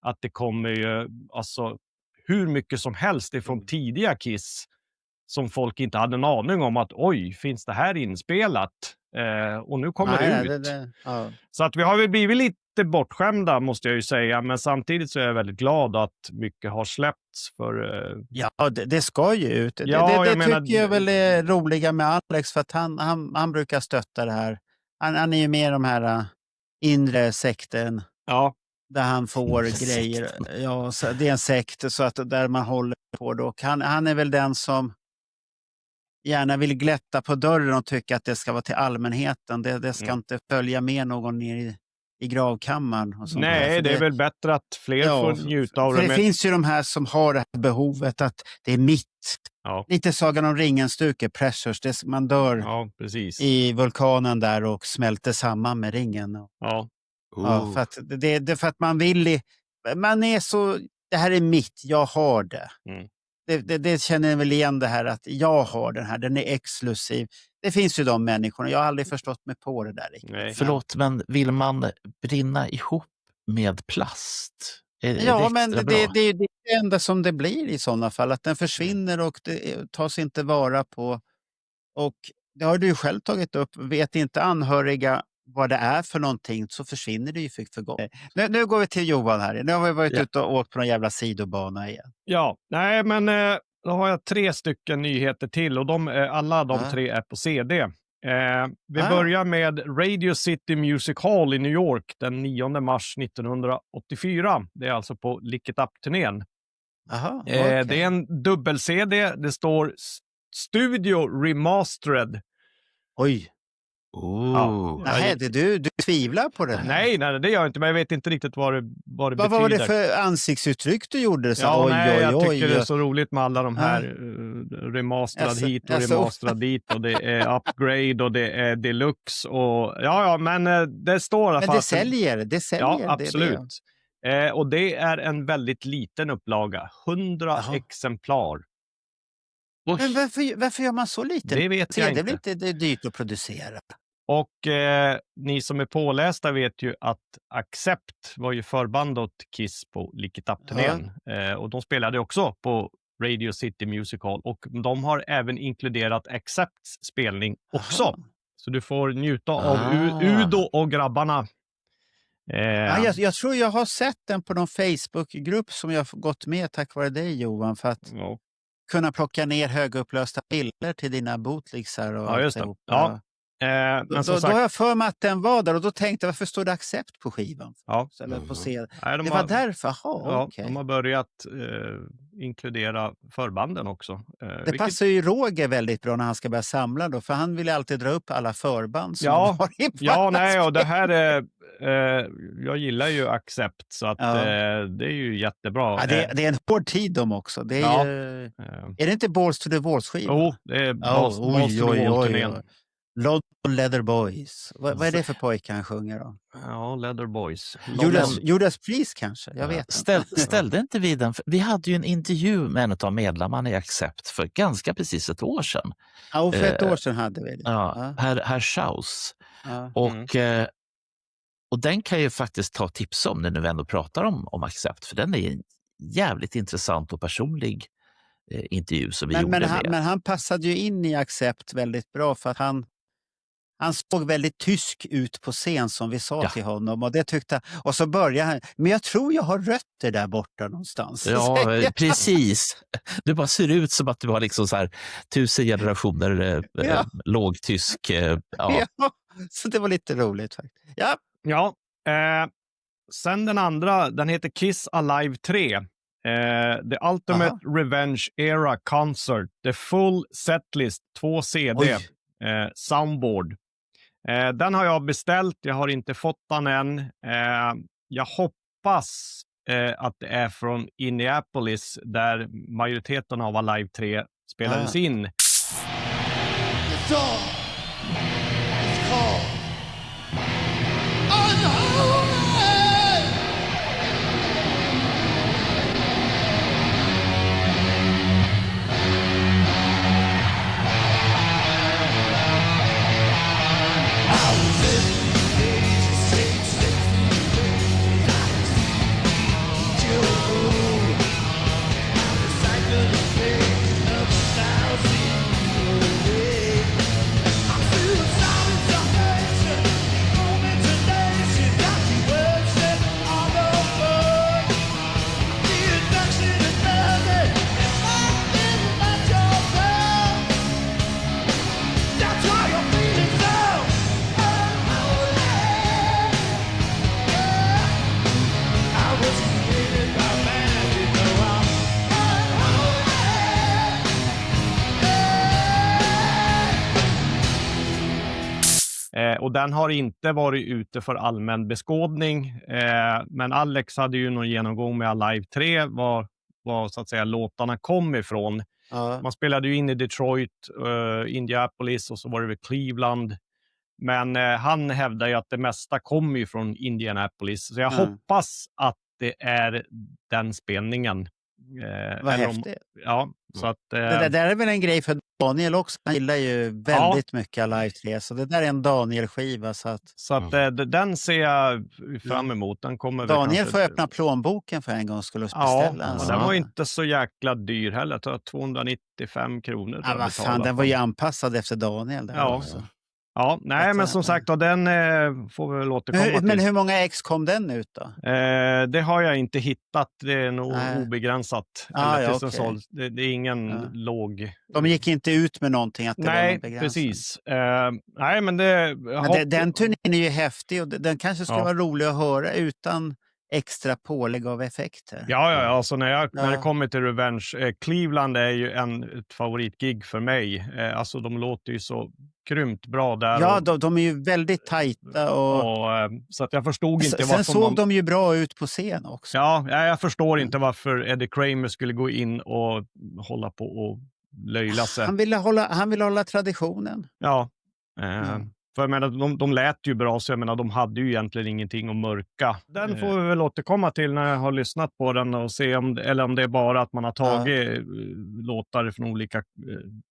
Att det kommer ju alltså hur mycket som helst ifrån tidiga Kiss som folk inte hade en aning om att oj, finns det här inspelat? Och nu kommer det ut. Så att vi har väl blivit lite bortskämda måste jag ju säga, men samtidigt så är jag väldigt glad att mycket har släppts för... Ja, det ska ju ut. Det tycker jag väl är roliga med Alex, för att han brukar stötta det här. Han är ju med i de här inre sekten. Ja. Där han får grejer. Ja, så det är en sekt så att där man håller på då. Han är väl den som gärna vill glätta på dörren och tycka att det ska vara till allmänheten. Det ska inte följa med någon ner i gravkammaren. Och sånt. Nej, det är väl bättre att fler får njuta av det. För det finns ju de här som har det här behovet att det är mitt. Ja. Lite Sagan om ringen-stuke, Pressures. Man dör i vulkanen där och smälter samman med ringen. Ja. Ja, för att för att man vill... Man är så... Det här är mitt, jag har det. Det känner jag väl igen det här att jag har den här, den är exklusiv. Det finns ju de människorna, jag har aldrig förstått mig på det där riktigt. Förlåt, men vill man brinna ihop med plast? Men det är det enda som det blir i sådana fall, att den försvinner och det tas inte vara på. Och det har du ju själv tagit upp, vet inte anhöriga vad det är för någonting så försvinner det ju för gott. Nu går vi till Johan här. Nu har vi varit ute och åkt på någon jävla sidobana igen. Ja, nej men då har jag 3 stycken nyheter till och alla de 3 är på CD. Vi börjar med Radio City Music Hall i New York den 9 mars 1984. Det är alltså på Lick It Up-turnén. Okay. Det är en dubbel-CD. Det står Studio Remastered. Oj. Du tvivlar på det? Nej, det gör jag inte, men jag vet inte riktigt vad det betyder. Vad var det för ansiktsuttryck du gjorde? Så, jag tycker det är så roligt med alla de här remasterad hit och remasterad dit, och det är upgrade och det är deluxe och men det står i alla fall. Men det säljer. Ja, absolut. Och det är en väldigt liten upplaga, 100 exemplar. Men varför gör man så lite? Det vet jag inte. Det är väl inte dyrt att producera? Och ni som är pålästa vet ju att Accept var ju förband åt Kiss på Lick It Up-turnén. Och de spelade också på Radio City Music Hall. Och de har även inkluderat Accepts spelning också. Aha. Så du får njuta av Udo och grabbarna. Jag tror jag har sett den på någon Facebookgrupp som jag gått med tack vare dig, Johan, för att kunna plocka ner högupplösta bilder till dina bootlegsar. Och just det. Ja. Men då har jag för mig att den var där och då tänkte jag, varför står det Accept på skivan? Ja. Eller på scen. Nej, det var därför, okay. De har börjat inkludera förbanden också. Det passar ju Roger väldigt bra när han ska börja samla då, för han vill alltid dra upp alla förband som har i och det här är jag gillar ju Accept så att det är ju jättebra. Ja, det är en hård tid de också. Det är, är det inte Balls to the Walls-skivan? Jo, det är Balls to the Walls-turnén. London Leather Boys. Vad är det för pojkar han sjunger då? Ja, Leather Boys. Judas Priest kanske? Jag vet Ställde inte vi den? Vi hade ju en intervju med en av medlemmarna i Accept för ganska precis ett år sedan. Ja, och för ett år sedan hade vi det. Herr Schaus. Och den kan jag faktiskt ta tips om när vi ändå pratar om Accept. För den är en jävligt intressant och personlig intervju som vi gjorde med. Men han passade ju in i Accept väldigt bra för att han såg väldigt tysk ut på scen som vi sa till honom. Och det tyckte, och så började han, men jag tror jag har rötter där borta någonstans. Ja, precis. Du bara ser ut som att du har liksom så här 1000 generationer lågtysk. Så det var lite roligt faktiskt. Sen den andra, den heter Kiss Alive 3. The Ultimate Revenge Era Concert. The Full Setlist, 2 CD. Soundboard. Den har jag beställt. Jag har inte fått den än. Jag hoppas att det är från Indianapolis där majoriteten av Alive 3 spelades in. Och den har inte varit ute för allmän beskådning. Men Alex hade ju någon genomgång med Alive 3. Var så att säga låtarna kom ifrån. Man spelade ju in i Detroit, Indianapolis och så var det väl Cleveland. Men han hävdar ju att det mesta kommer ju från Indianapolis. Så jag hoppas att det är den spelningen. Vad häftigt. Så att, det där är väl en grej för Daniel också. Han gillar ju väldigt mycket Alive 3. Så det där är en Daniel-skiva. Så att den ser jag fram emot. Den kommer Daniel får öppna plånboken för en gång skulle beställa. Den var inte så jäkla dyr heller. 295 kronor. Vad fan, den var ju anpassad efter Daniel där också. Ja, nej, men som sagt, den får vi väl återkomma till. Men hur många ex kom den ut då? Det har jag inte hittat. Det är nog obegränsat. Det är ingen låg... De gick inte ut med någonting att det var begränsat? Precis. Men den turnén är ju häftig och den kanske skulle vara rolig att höra utan extra pålägg av effekter. Alltså när det kommer till Revenge, Cleveland är ju ett favoritgig för mig. Alltså de låter ju så grymt bra där. Ja, de är ju väldigt tajta. Så att jag förstod inte varför... Sen såg de ju bra ut på scen också. Ja, jag förstår inte varför Eddie Kramer skulle gå in och hålla på och löjla sig. Han ville hålla traditionen. Ja. För jag menar, de lät ju bra, så jag menar, de hade ju egentligen ingenting att mörka. Den får vi väl återkomma till när jag har lyssnat på den och se om det är bara att man har tagit låtar från olika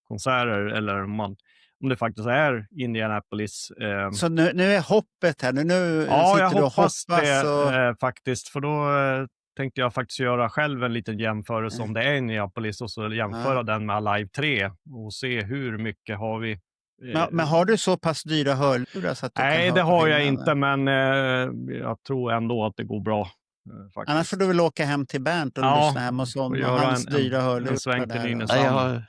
konserter eller om man om det faktiskt är Indianapolis. Så nu är hoppet här. Nu ja, sitter jag du och hoppas det och... faktiskt. För då tänkte jag faktiskt göra själv en liten jämförelse om det är Indianapolis och så jämföra den med Alive 3 och se hur mycket har vi. Men har du så pass dyra hörlurar så att du Nej, kan det har jag inte, men jag tror ändå att det går bra. Faktiskt. Annars får du väl åka hem till Bernt och lyssna hem hos honom och hans dyra hörlurar.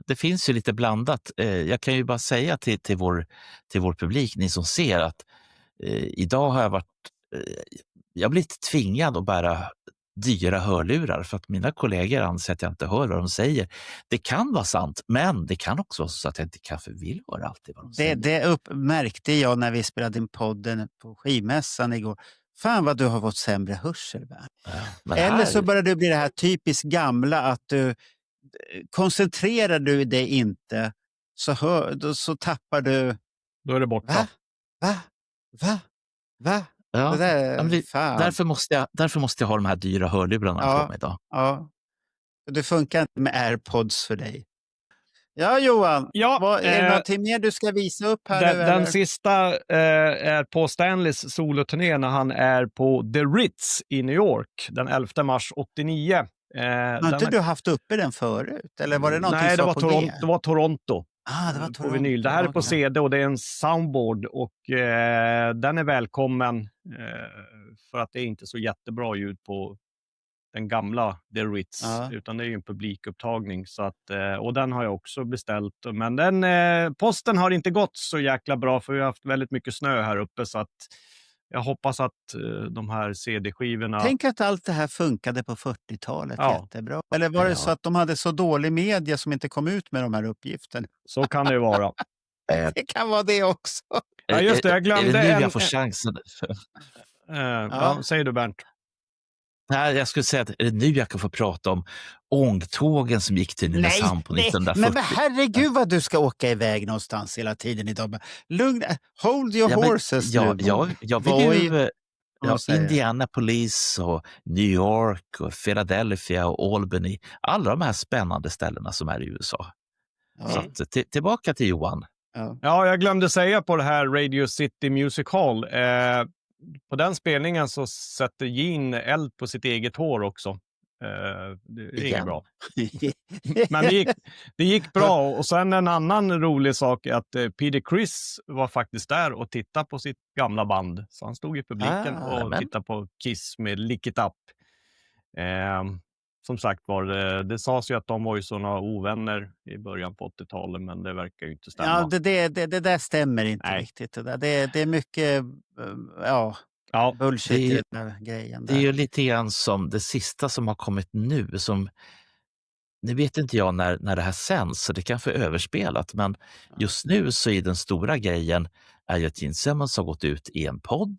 Det finns ju lite blandat. Jag kan ju bara säga till vår publik, ni som ser, att idag har jag blivit tvingad att bära dyra hörlurar för att mina kollegor anser att jag inte hör vad de säger. Det kan vara sant, men det kan också vara så att jag inte kanske vill höra alltid vad de säger. Det märkte jag när vi spelade in podden på skivmässan igår. Fan vad du har fått sämre hörsel. Ja, eller så börjar det bli det här typiskt gamla att du koncentrerar du dig inte så tappar du. Då är det borta. Va? Ja, därför måste jag ha de här dyra hörlurarna på mig idag. Ja. Det funkar inte med AirPods för dig. Ja, Johan. Är det någonting mer du ska visa upp här? Den sista är på Stanleys soloturné när han är på The Ritz i New York den 11 mars 89. Har inte du haft uppe den förut? Eller var det någonting? Nej, det var Toronto. Det var Toronto. På vinyl. Det här är på CD och det är en soundboard och den är välkommen för att det är inte så jättebra ljud på den gamla The Ritz, utan det är ju en publikupptagning. Så att, och den har jag också beställt. Men posten har inte gått så jäkla bra för vi har haft väldigt mycket snö här uppe, så att jag hoppas att de här CD-skivorna... Tänk att allt det här funkade på 40-talet jättebra. Eller var det så att de hade så dålig media som inte kom ut med de här uppgifterna? Så kan det vara. Det kan vara det också. Ja, just det. Jag glömde är det nu jag får chansen? Säger du, Bernt? Nej, jag skulle säga att är det nu jag kan få prata om ångtågen som gick till Nynäshamn på 1940. Men herregud vad du ska åka iväg någonstans hela tiden idag. Lugn, hold your horses nu. Jag vill ju... Indianapolis och New York och Philadelphia och Albany. Alla de här spännande ställena som är i USA. Så att, tillbaka till Johan. Ja, jag glömde säga på det här Radio City Music Hall. På den spelningen så sätter Gene eld på sitt eget hår också. Det är inget bra. Men det gick bra. Och sen en annan rolig sak är att Peter Criss var faktiskt där och tittade på sitt gamla band. Så han stod i publiken och tittade på Kiss med Lick It Up. Som sagt var, det sades ju att de var ju såna ovänner i början på 80-talet, men det verkar ju inte stämma. Ja, det där stämmer inte riktigt. Det är mycket bullshit i den här grejen. Det är ju lite grann som det sista som har kommit nu. Nu vet inte jag när det här sänds, så det kanske är överspelat, men just nu så är den stora grejen är ju att Gene Simmons har gått ut i en podd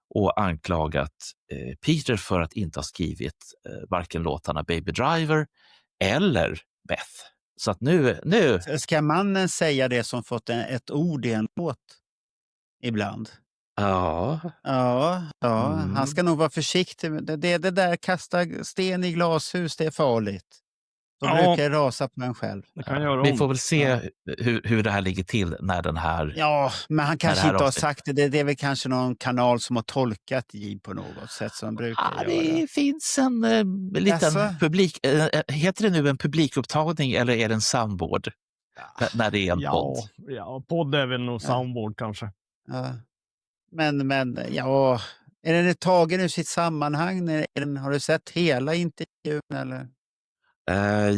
och anklagat Peter för att inte ha skrivit varken låtarna Baby Driver eller Beth. Så att nu... Ska mannen säga det som fått ett ord i en låt ibland? Ja. Han ska nog vara försiktig. Det där kasta sten i glashus, det är farligt. Då brukar jag rasa på en själv. Vi får väl se hur det här ligger till när den här... Ja, men han kanske inte har sagt det. Det är väl kanske någon kanal som har tolkat Gene på något sätt som brukar göra. Det finns en liten publik... heter det nu en publikupptagning eller är det en soundboard? När det är en podd. Ja, podd är väl nog soundboard kanske. Ja. Men är den tagen ur sitt sammanhang? Har du sett hela intervjun eller?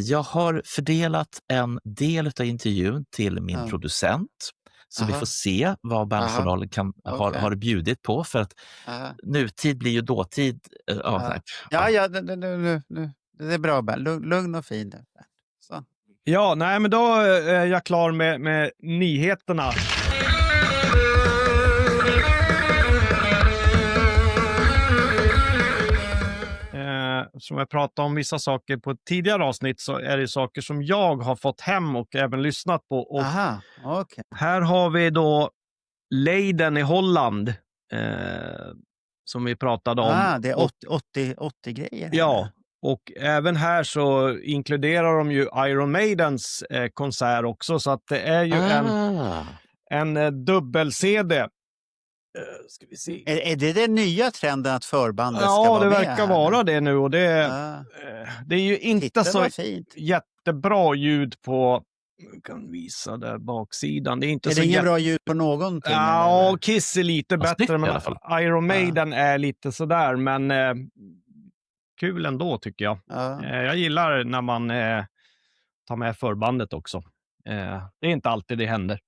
Jag har fördelat en del av intervjun till min producent. Så vi får se vad Bandjournalen har bjudit på. För att nutid blir ju dåtid. Det är bra. Lugn och fin. Så. Ja, nej, men då är jag klar med nyheterna. Som jag pratade om vissa saker på ett tidigare avsnitt, så är det saker som jag har fått hem och även lyssnat på. Och här har vi då Leiden i Holland som vi pratade om. Det är 80 grejer. Ja, Och även här så inkluderar de ju Iron Maidens konsert också, så att det är ju en dubbel-CD. Ska vi se. Är det den nya trenden att förbandet ska Ja, vara det med verkar här? vara det nu. Och det är ju inte så jättebra ljud på... Jag kan visa där baksidan. Det är inte är så det ingen bra ljud på någonting? Ja, eller? Kiss är lite bättre, men Iron Maiden är lite sådär, men kul ändå tycker jag. Ja. Jag gillar när man tar med förbandet också. Det är inte alltid det händer.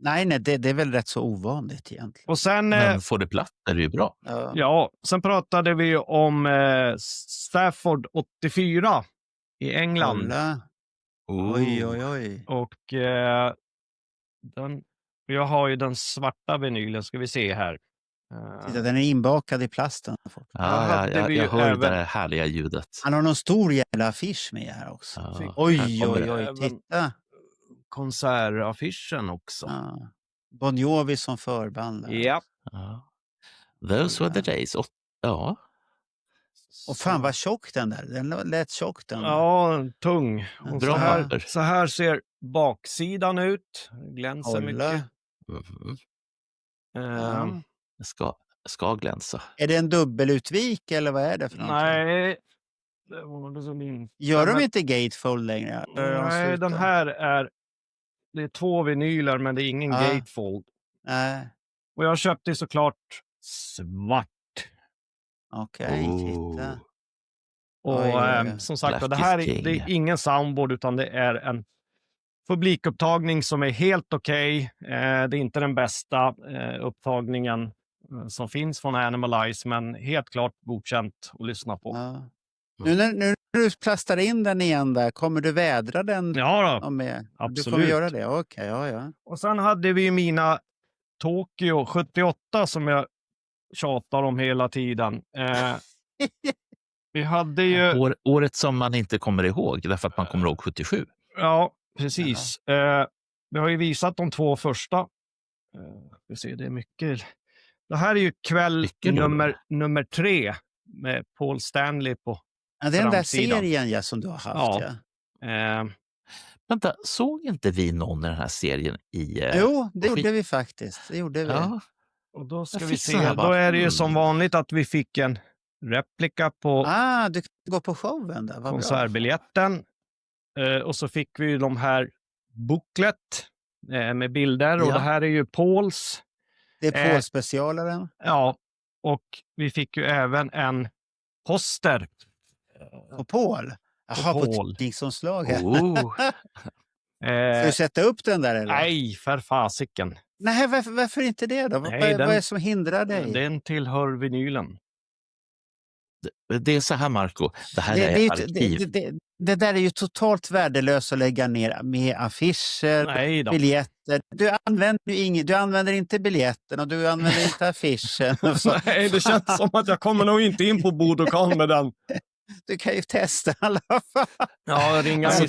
Nej, det är väl rätt så ovanligt egentligen. Och sen, men får det plats är det ju bra. Ja, sen pratade vi om Stafford 84 i England. Oj. Och jag har ju den svarta vinylen, ska vi se här. Titta, den är inbakad i plasten. Jag hör det där härliga ljudet. Han har någon stor jävla affisch med här också. Oj, titta. Konsertaffischen också. Bon Jovi som förband. Ja. Those were the days. Ja. Och fan vad tjock den där. Den lät tjock den. Ja, tung. Och bra så här ser baksidan ut. Glänser mycket. Ska glänsa. Är det en dubbelutvik eller vad är det för någonting? Nej. Det var det som Gör de inte gatefold längre? Nej, den här är... Det är 2 vinyler, men det är ingen gatefold. Nej. Och jag köpte såklart svart. Okej, titta. Och som sagt, det här det är ingen soundboard, utan det är en publikupptagning som är helt okej. Det är inte den bästa upptagningen som finns från Animalize, men helt klart godkänt att lyssna på. Ja. Nu när du plastar in den igen där, kommer du vädra den? Ja då, absolut. Du kommer göra det, okej, ja. Och sen hade vi mina Tokyo 78 som jag tjatar om hela tiden. Vi hade ju... Året som man inte kommer ihåg, därför att man kommer ihåg 77. Ja, precis. Vi har ju visat de 2 första. Vi ser, det är mycket. Det här är ju kväll nummer 3 med Paul Stanley på det är den där serien som du har haft. Ja. Vänta, såg inte vi någon i den här serien i... Jo, det gjorde vi faktiskt. Det gjorde vi. Ja. Och då ska vi se. Då är det ju som vanligt att vi fick en replika på du går på showen där. konsertbiljetten. Och så fick vi de här booklet med bilder. Och det här är ju Pauls. Det är Paul-specialaren. Ja, och vi fick ju även en poster. På Paul? Jaha, på tekniksomslaget. Ska du sätta upp den där eller? Nej, för fasiken. Nej, varför inte det då? Vad är det som hindrar dig? Den tillhör vinylen. Det är så här, Marco. Det här är arkiv. Det där är ju totalt värdelöst att lägga ner med affischer, biljetter. Du använder inte biljetten och du använder inte affischen. Nej, det känns som att jag kommer nog inte in på Budokan med den. Du kan ju testa i alla fall. Ja, ringa alltså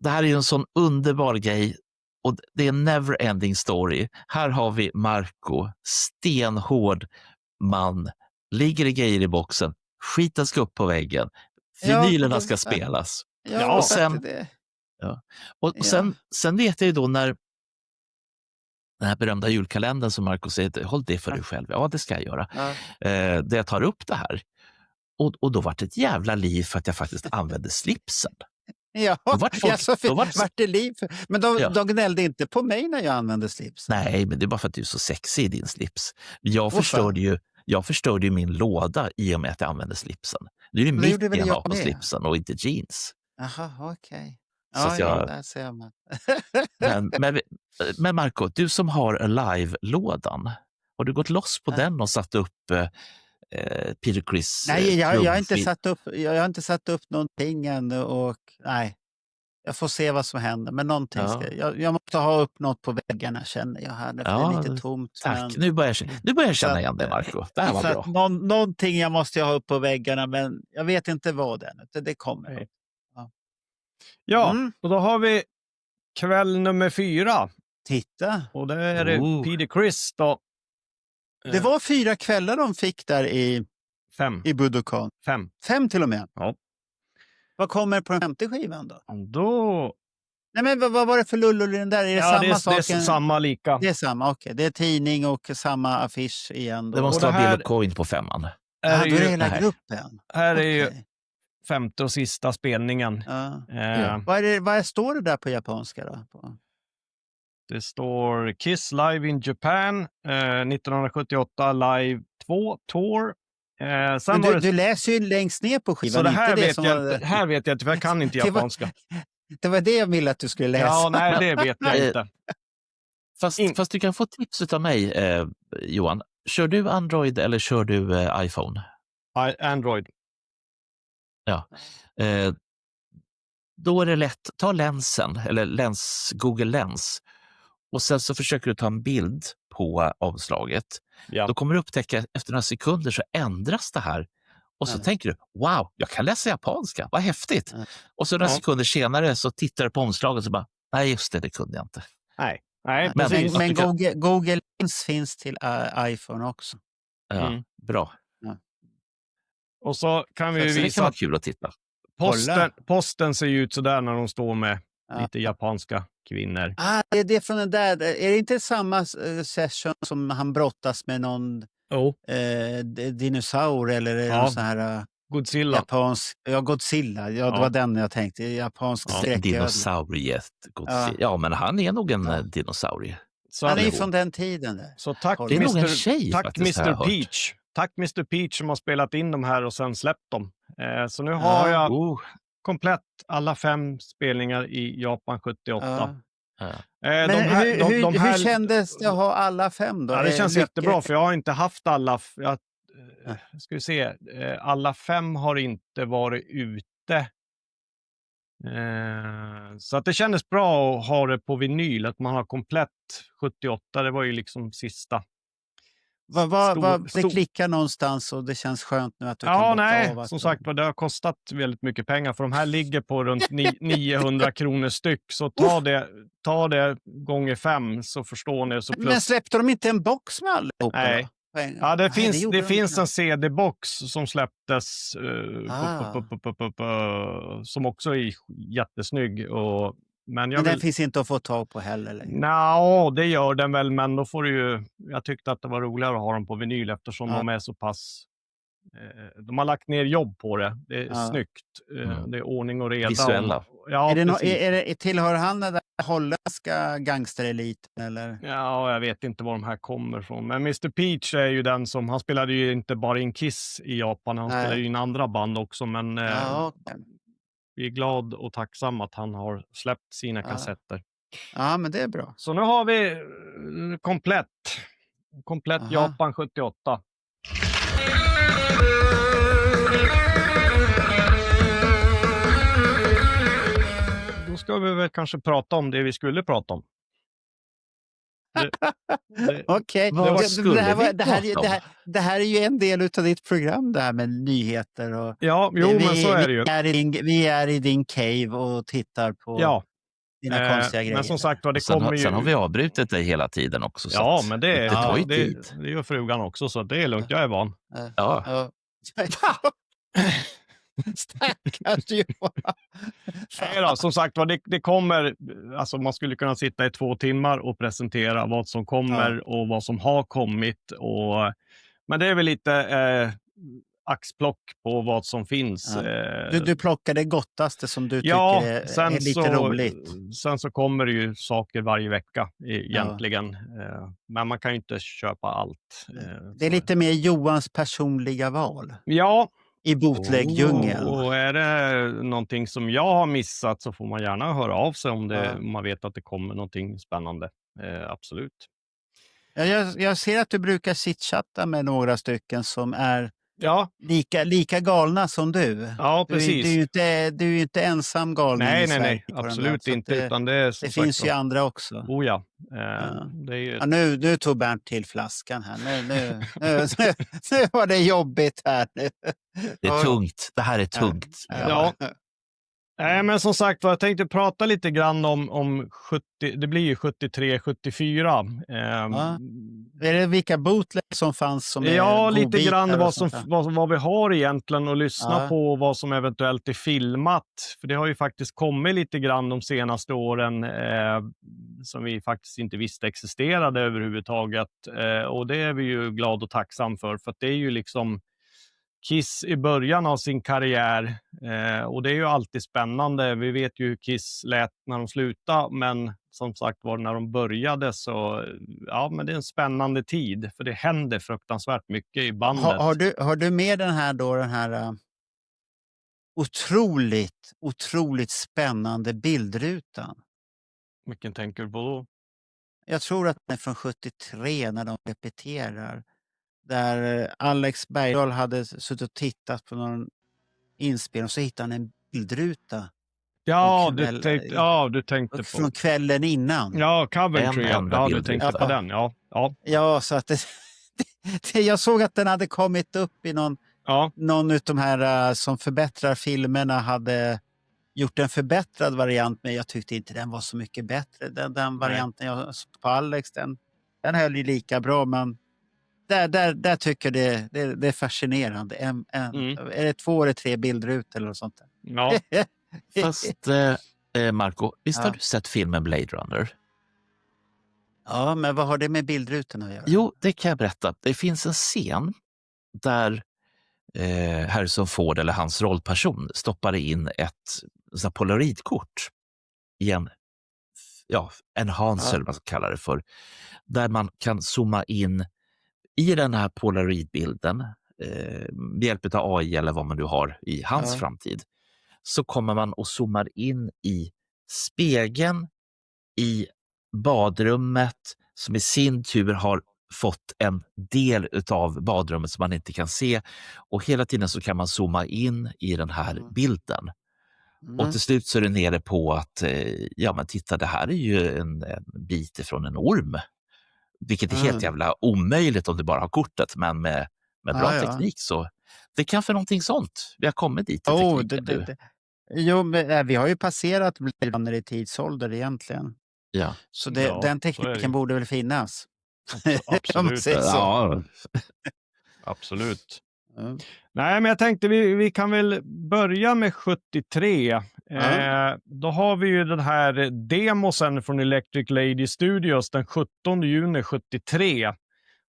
det här är ju en sån underbar grej. Och det är en never ending story. Här har vi Marco, stenhård man, ligger i grejer i boxen, skiten ska upp på väggen, vinylerna ska spelas. Ja, och sen vet jag ju då när den här berömda julkalendern som Marco säger, håll det för dig själv. Ja, det ska jag göra. Där jag tar upp det här. Och då var det ett jävla liv för att jag faktiskt använde slipsen. Ja, vart det liv. Men de gnällde inte på mig när jag använde slips. Nej, men det är bara för att du är så sexig i din slips. Jag förstörde ju min låda i och med att jag använde slipsen. Det är ju mitt på slipsen och inte jeans. Jaha, okej. Där ser man. men Marco, du som har live-lådan, har du gått loss på den och satt upp Peter Criss? Nej, jag har inte satt upp någonting ännu och nej. Jag får se vad som händer, men någonting jag måste ha upp något på väggarna, känner jag här. Det är lite tomt. Tack, men... nu börjar jag känna igen det, Marco. Det här var bra. Någonting jag måste ha upp på väggarna, men jag vet inte vad det är. Det kommer. Och då har vi kväll nummer 4. Titta. Och det är Peter Criss då. Det var 4 kvällar de fick där i 5. I Budokan? 5. 5 till och med? Ja. Vad kommer på den 5:e skivan då? Då... Nej, men vad var det för lullul i den där? Är det samma sak? Det är samma lika. Det är samma, okej. Det är tidning och samma affisch igen. Då. Det måste vara Bill och Coin på 5:an. Då är det hela gruppen. Här är ju 5:e och sista spelningen. Vad står det där på japanska då? Det står Kiss Live in Japan 1978 Live 2 Tour. Men du läser ju längst ner på skivan. Så det här, här vet jag inte, för jag kan inte japanska. Det var det jag ville att du skulle läsa. Ja, nej, det vet jag inte. Fast du kan få tips av mig, Johan. Kör du Android eller kör du iPhone? Android. Ja. Då är det lätt. Ta länsen, eller Google Lens. Och sen så försöker du ta en bild på avslaget. Ja. Då kommer du upptäcka efter några sekunder så ändras det här. Och så tänker du, wow, jag kan läsa japanska, vad häftigt. Och så några sekunder senare så tittar du på omslaget och så bara, nej just det kunde jag inte. Nej, men Google Lens finns till iPhone också. Ja, bra. Ja. Och så kan vi visa det kan vara kul att titta. Posten ser ju ut så där när de står med lite japanska kvinnor. Det är från den där. Är det inte samma session som han brottas med någon dinosaur eller någon sån här Godzilla. Godzilla. Ja, det var den jag tänkte. Japansk dinosauriet. Ja, men han är nog en dinosaurie. Så han är från den tiden. Där. Så tack, det är nog en tjej, tack Mr. Peach. Tack Mr. Peach som har spelat in de här och sen släppt dem. Så nu har jag komplett alla 5 spelningar i Japan 78. Men hur kändes det att ha alla 5 då? Ja, det känns jättebra för jag har inte haft alla. Ska vi se. Alla 5 har inte varit ute. Så att det kändes bra att ha det på vinyl. Att man har komplett 78. Det var ju liksom sista. Det klickar någonstans och det känns skönt nu att du kan bocka av. Som sagt, det har kostat väldigt mycket pengar för de här ligger på runt 900 kronor styck. Så ta det gånger 5 så förstår ni. Så Men släppte de inte en box med allihop? Nej. Ja, det finns en CD-box som släpptes som också är jättesnygg. Men den finns inte att få tag på heller? Det gör den väl, men då får jag tyckte att det var roligare att ha dem på vinyl eftersom de är så pass... de har lagt ner jobb på det. Det är snyggt. Det är ordning och reda. Visuella. Tillhör han den där holländska gangstereliten? Eller? Ja, jag vet inte var de här kommer från. Men Mr. Peach är ju den som... Han spelade ju inte bara in Kiss i Japan. Han spelade ju in andra band också, men... Vi är glad och tacksamma att han har släppt sina kassetter. Ja, men det är bra. Så nu har vi komplett Japan 78. Då ska vi väl kanske prata om det vi skulle prata om. Okej. Det här är ju en del av ditt program, det här med nyheter. Och men så är det ju. Vi är i din cave och tittar på dina konstiga grejer. Men som sagt, sen har vi avbrutit dig hela tiden också. Så men det tar ju tid. Det gör frugan också, så det är lugnt. Jag är van. Ja. Stackars Johan. Nej då, som sagt, det kommer, alltså man skulle kunna sitta i 2 timmar och presentera vad som kommer och vad som har kommit. Men det är väl lite axplock på vad som finns. Du plockar det gottaste som du tycker är lite roligt. Sen så kommer det ju saker varje vecka egentligen. Men man kan ju inte köpa allt. Det är lite mer Johans personliga val. Ja. I bootleg-djungeln. Och är det någonting som jag har missat så får man gärna höra av sig om man vet att det kommer någonting spännande. Absolut. Jag ser att du brukar chitchatta med några stycken som är lika galna som du. Ja, precis. Du är ju inte ensam galning i Sverige. Nej, absolut inte. Utan det finns ju andra också. Oh ja. Nu tog Bernt till flaskan här. Nu var det jobbigt här. Det är tungt. Det här är tungt. Ja. Nej, men som sagt, jag tänkte prata lite grann om 70, det blir ju 73-74. Är det vilka bootlegs som fanns som är lite grann vad vi har egentligen att lyssna på, vad som eventuellt är filmat. För det har ju faktiskt kommit lite grann de senaste åren som vi faktiskt inte visste existerade överhuvudtaget. Och det är vi ju glada och tacksam för att det är ju liksom Kiss i början av sin karriär och det är ju alltid spännande. Vi vet ju hur Kiss lät när de slutade, men som sagt var när de började så men det är en spännande tid för det händer fruktansvärt mycket i bandet. Har du med den här otroligt spännande bildrutan? Vilken tänker du på då? Jag tror att den är från 73 när de repeterar. Där Alex Bergdahl hade suttit och tittat på någon inspelning och så hittade han en bildruta. Ja, du tänkte på... Från kvällen innan. Ja, Coventry. Ja, du tänkte på den. Ja, så att jag såg att den hade kommit upp i någon av de här som förbättrar filmerna hade gjort en förbättrad variant, men jag tyckte inte den var så mycket bättre. Den varianten jag såg på Alex, den höll ju lika bra, men där tycker det är fascinerande. Är det 2 eller 3 bilder ut eller något sånt där? Ja. Fast Marco, visst har du sett filmen Blade Runner? Ja, men vad har det med bildrutorna att göra? Jo, det kan jag berätta. Det finns en scen där Harrison Ford eller hans rollperson stoppade in ett polaroidkort i en enhancer, vad man ska kalla det för, där man kan zooma in i den här polaroidbilden med hjälp av AI eller vad man nu har i hans framtid, så kommer man och zoomar in i spegeln i badrummet som i sin tur har fått en del av badrummet som man inte kan se, och hela tiden så kan man zooma in i den här bilden. Och till slut så är det nere på att men titta, det här är ju en bit ifrån en orm. Vilket är helt jävla omöjligt om du bara har kortet, men med bra teknik så det kan för någonting sånt. Vi har kommit dit i tekniken. Jo, men vi har ju passerat Blade Runner i tidsålder egentligen. Ja. Så den tekniken borde väl finnas. Absolut. Absolut. Mm. Nej, men jag tänkte vi kan väl börja med 73. Då har vi ju den här demosen från Electric Lady Studios den 17 juni 73.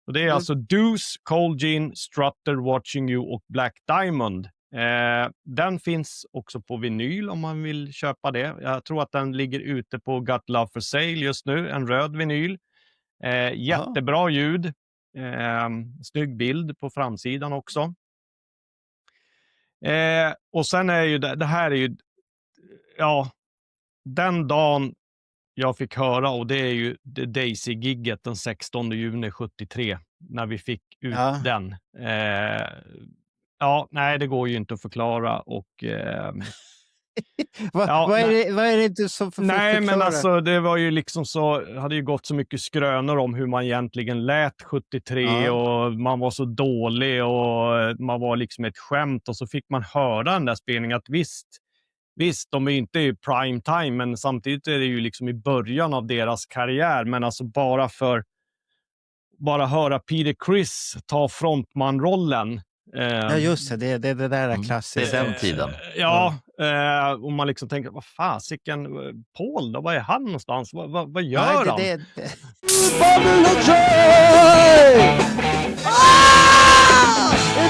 Och det är alltså Deuce, Cold Gin, Strutter, Watching You och Black Diamond. Den finns också på vinyl om man vill köpa det. Jag tror att den ligger ute på Got Love for Sale just nu, en röd vinyl. Jättebra ljud. Snygg bild på framsidan också. Och sen är ju det här är ju den dagen jag fick höra, och det är ju Daisy-gigget den 16 juni 73 när vi fick ut den. Nej, det går ju inte att förklara och vad är det inte som Nej, men alltså det var ju liksom så, hade ju gått så mycket skrönor om hur man egentligen lät 73 och man var så dålig och man var liksom ett skämt, och så fick man höra den där spelningen att visst, de är inte i prime time, men samtidigt är det ju liksom i början av deras karriär, men alltså bara höra Peter Criss ta frontman-rollen. Ja, just det där är klassiskt. Det är den tiden. Och man liksom tänker, vad fasiken, Paul då, vad är han någonstans? Vad gör han? It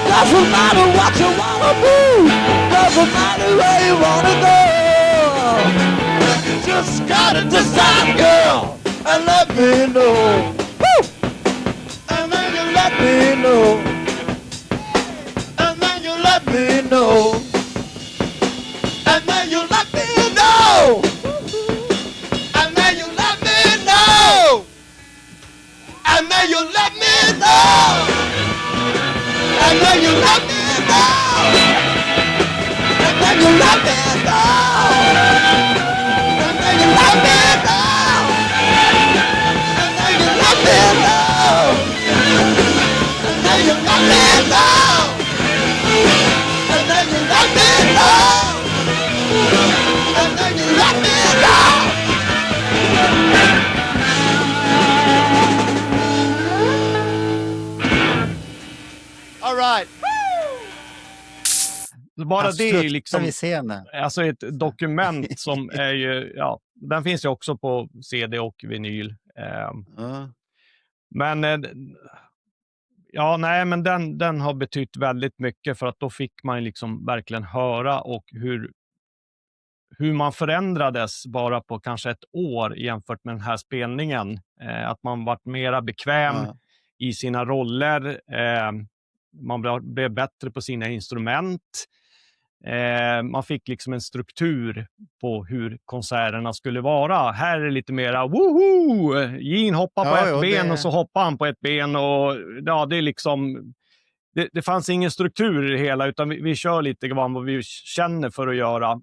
doesn't matter what you wanna do, doesn't matter where you wanna go. You just gotta decide, girl, and let me know. Woo! And then you let me know. And then you let me know. And then you let me know. And then you let me know. And then you let me know. And then you let me know. And then you let me know. And then you let me know. And then you let bara det är liksom alltså ett dokument som är ju, ja, den finns ju också på CD och vinyl. Men ja, nej, men den har betytt väldigt mycket, för att då fick man liksom verkligen höra och hur man förändrades bara på kanske ett år jämfört med den här spelningen. Att man varit mera bekväm i sina roller. Man blev bättre på sina instrument. Man fick liksom en struktur på hur konserterna skulle vara. Här är det lite mera woho! Gene hoppar på ett ben och så hoppar han på ett ben, och ja, det är liksom det fanns ingen struktur i det hela, utan vi kör lite grann vad vi känner för att göra.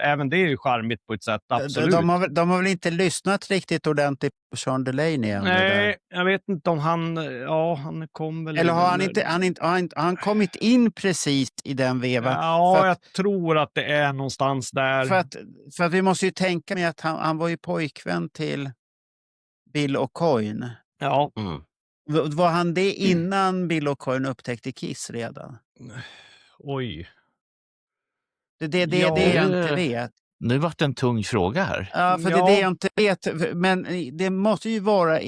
Även det är ju charmigt på ett sätt, absolut. De har väl inte lyssnat riktigt ordentligt på Sean Delaney än? Nej, jag vet inte om han kom väl... Eller har han kommit in precis i den vevan? Ja, jag tror att det är någonstans där. För att vi måste ju tänka med att han var ju pojkvän till Bill Aucoin. Ja. Var han det innan Bill Aucoin upptäckte Kiss redan? Oj. Det är jag inte vet. Nu vart det en tung fråga här. Ja, för det är det jag inte vet. Men det måste ju vara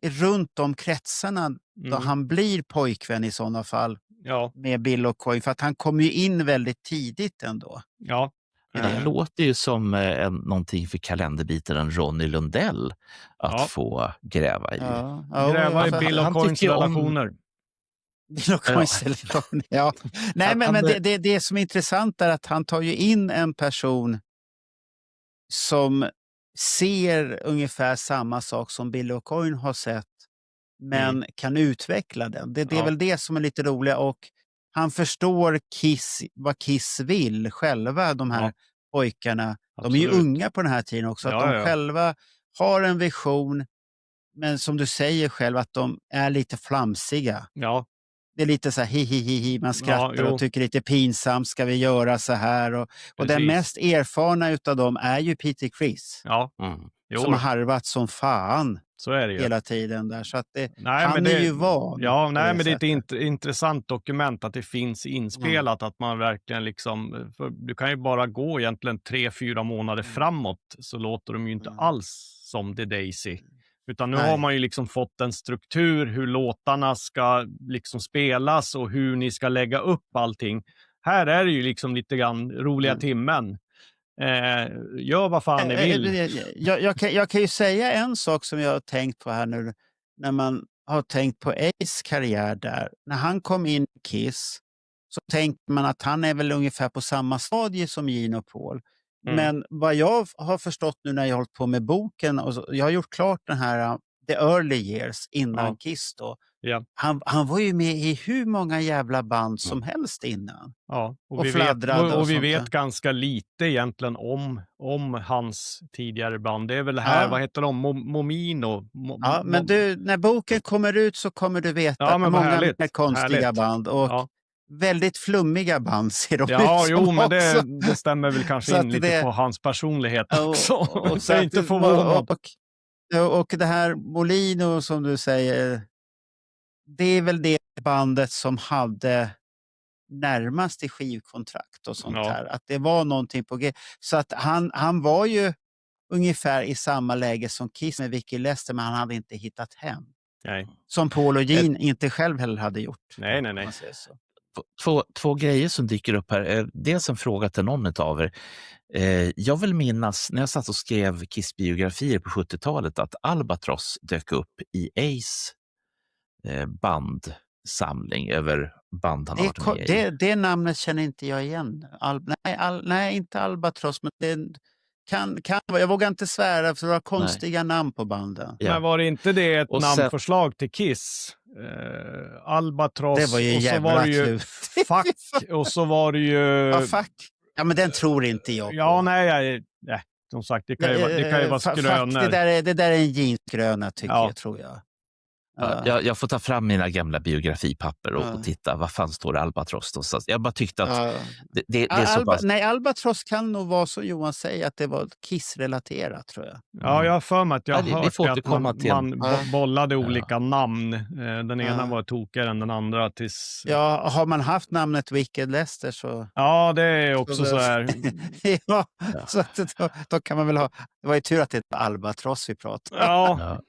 runt de kretsarna då han blir pojkvän i sådana fall med Bill Aucoin. För att han kom ju in väldigt tidigt ändå. Ja. Det låter ju som någonting för kalenderbitaren Ronny Lundell att få gräva i. Gräva i Bill Aucoins relationer. Bill Aucoins relationer, ja. Nej, men det som är intressant är att han tar ju in en person som ser ungefär samma sak som Bill Aucoin har sett, men kan utveckla den. Det är väl det som är lite roligt, och han förstår vad Kiss vill själva, de här pojkarna. De är ju unga på den här tiden också. Att de själva har en vision, men som du säger själv, att de är lite flamsiga. Ja. Det är lite så här hi, man skrattar och tycker lite pinsamt, ska vi göra så här? Och den mest erfarna utav dem är ju Peter Criss. Ja. Som har harvat som fan. Så är det ju. Hela tiden där. Så att han är ju van. Ja, men det är ett intressant dokument att det finns inspelat. Att man verkligen liksom... För du kan ju bara gå egentligen 3-4 månader framåt, så låter de ju inte alls som The Daisy. Utan nu har man ju liksom fått en struktur hur låtarna ska liksom spelas och hur ni ska lägga upp allting. Här är det ju liksom lite grann roliga timmen. Gör vad fan ni vill. Jag kan ju säga en sak som jag har tänkt på här nu, när man har tänkt på Ace karriär där. När han kom in i Kiss så tänkte man att han är väl ungefär på samma stadie som Gene och Paul. Men vad jag har förstått nu när jag har hållit på med boken, och jag har gjort klart den här The Early Years innan Kiss då. Ja. Han var ju med i hur många jävla band som helst innan. Ja, och vi vet ganska lite egentligen om hans tidigare band. Det är väl här, vad heter de? Momino? Men när boken kommer ut så kommer du veta många konstiga band. Och väldigt flummiga band ser de ut som men det stämmer väl kanske in lite på hans personlighet också. Och så är inte förvånad. Och det här Molino som du säger, det är väl det bandet som hade närmast i skivkontrakt och sånt här. Att det var någonting på G. Så att han var ju ungefär i samma läge som Kiss med Vicky Lester, men han hade inte hittat hem. Nej. Som Paul och Gene inte själv heller hade gjort. Nej. Två grejer som dyker upp här. Dels en fråga till någon av er. Jag vill minnas när jag satt och skrev Kiss-biografier på 70-talet att Albatross dök upp i Ace bandsamling över band han varit med i. Det namnet känner inte jag igen. Nej, inte Albatross, men det kan vara. Jag vågar inte svära för det var konstiga namn på banden. Ja. Men var det inte det ett namnförslag till Kiss? Albatross, det var ju och så var det ju Fuck, och så var det ju... Fuck. Ja, men den tror inte jag på. Ja, nej, som sagt, det kan ju vara skrönor. Det där är en jeansgröna, tror jag. Jag får ta fram mina gamla biografipapper och titta, vad fan står det Albatross någonstans? Jag bara tyckte att det är så pass... Nej, Albatross kan nog vara så Johan säger att det var Kiss-relaterat, tror jag. Ja, jag har för mig att jag har hört att man bollade olika namn. Den ena var tokigare än den andra. Ja, har man haft namnet Wicked Lester så... Ja, det är också så här. Så att då kan man väl ha... Det var ju tur att det var Albatross vi pratade. Ja.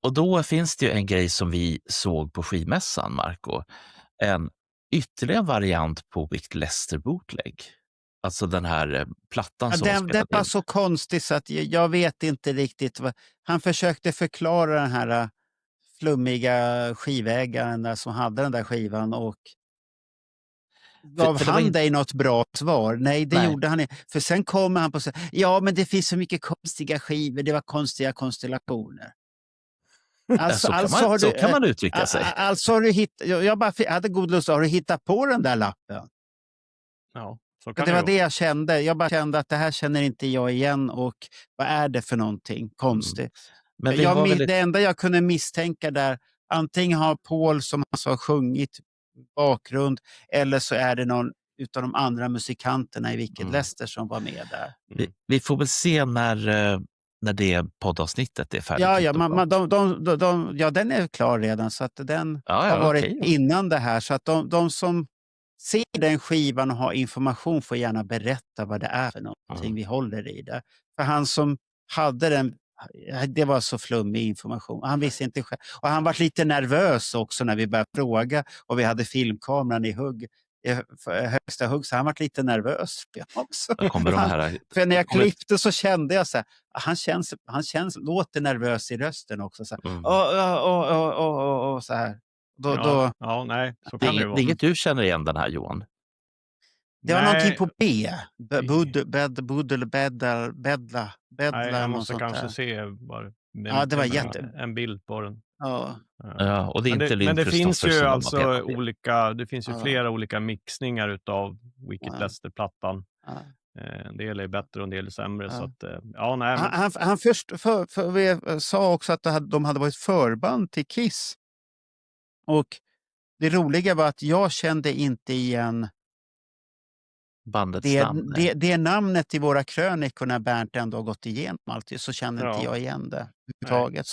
Och då finns det ju en grej som vi såg på skivmässan, Marco. En ytterligare variant på Wicked Lester bootleg. Alltså den här plattan som den var så konstig så att jag vet inte riktigt. Han försökte förklara den här flummiga skivägaren där som hade den där skivan och gav han dig något bra svar? Nej, det gjorde han inte. För sen kommer han på så ja, men det finns så mycket konstiga skivor, det var konstiga konstellationer. Så kan man uttrycka sig. Alltså har du jag hade god lust, har du hittat på den där lappen? Ja, så kan det var det jag kände. Jag bara kände att det här känner inte jag igen och vad är det för någonting konstigt? Men det enda jag kunde misstänka där, antingen har Paul som alltså har sjungit bakgrund eller så är det någon utav de andra musikanterna i Wicked Lester som var med där. Vi får väl se när det poddavsnittet är färdigt. Ja, den är klar redan så att den har varit innan det här. Så att de som ser den skivan och har information får gärna berätta vad det är för någonting vi håller i det. För han som hade den, det var så flummig information. Han visste inte själv. Och han var lite nervös också när vi började fråga och vi hade filmkameran i högsta hugg, så han var lite nervös också. För när jag klippte så kände jag så här, han känns låter nervös i rösten också så här. Och så här. Nej, så kan det vara. Det är inget du känner igen den här, Johan? Det var någonting på B. Bedla. Nej, jag måste kanske se det var en bild på den. Ja, och det är inte men det finns ju alltså det finns ju flera olika mixningar utav Wicked Lester-plattan. En del är bättre och en del är sämre. Så att, Han vi sa också att de hade varit förband till Kiss. Och det roliga var att jag kände inte igen bandets namn. Det namnet i våra krönikor när Bernt ändå har gått igenom allt, så känner inte jag igen det överhuvudtaget.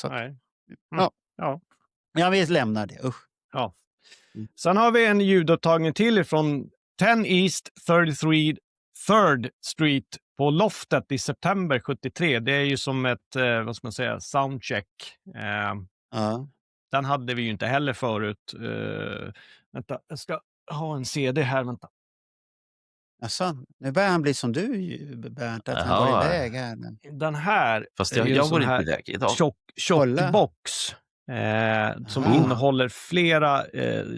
Vi lämnar det. Usch. Ja. Sen har vi en ljudupptagning till från 10 East 33 3rd Street på Loftet i september 73. Det är ju som ett, vad ska man säga, soundcheck. Den hade vi ju inte heller förut. Vänta, jag ska ha en CD här, vänta. Alltså, nu börjar han bli som du, Bernt, att han går iväg här. Den här, fast jag går inte iväg idag. Tjockbox som innehåller flera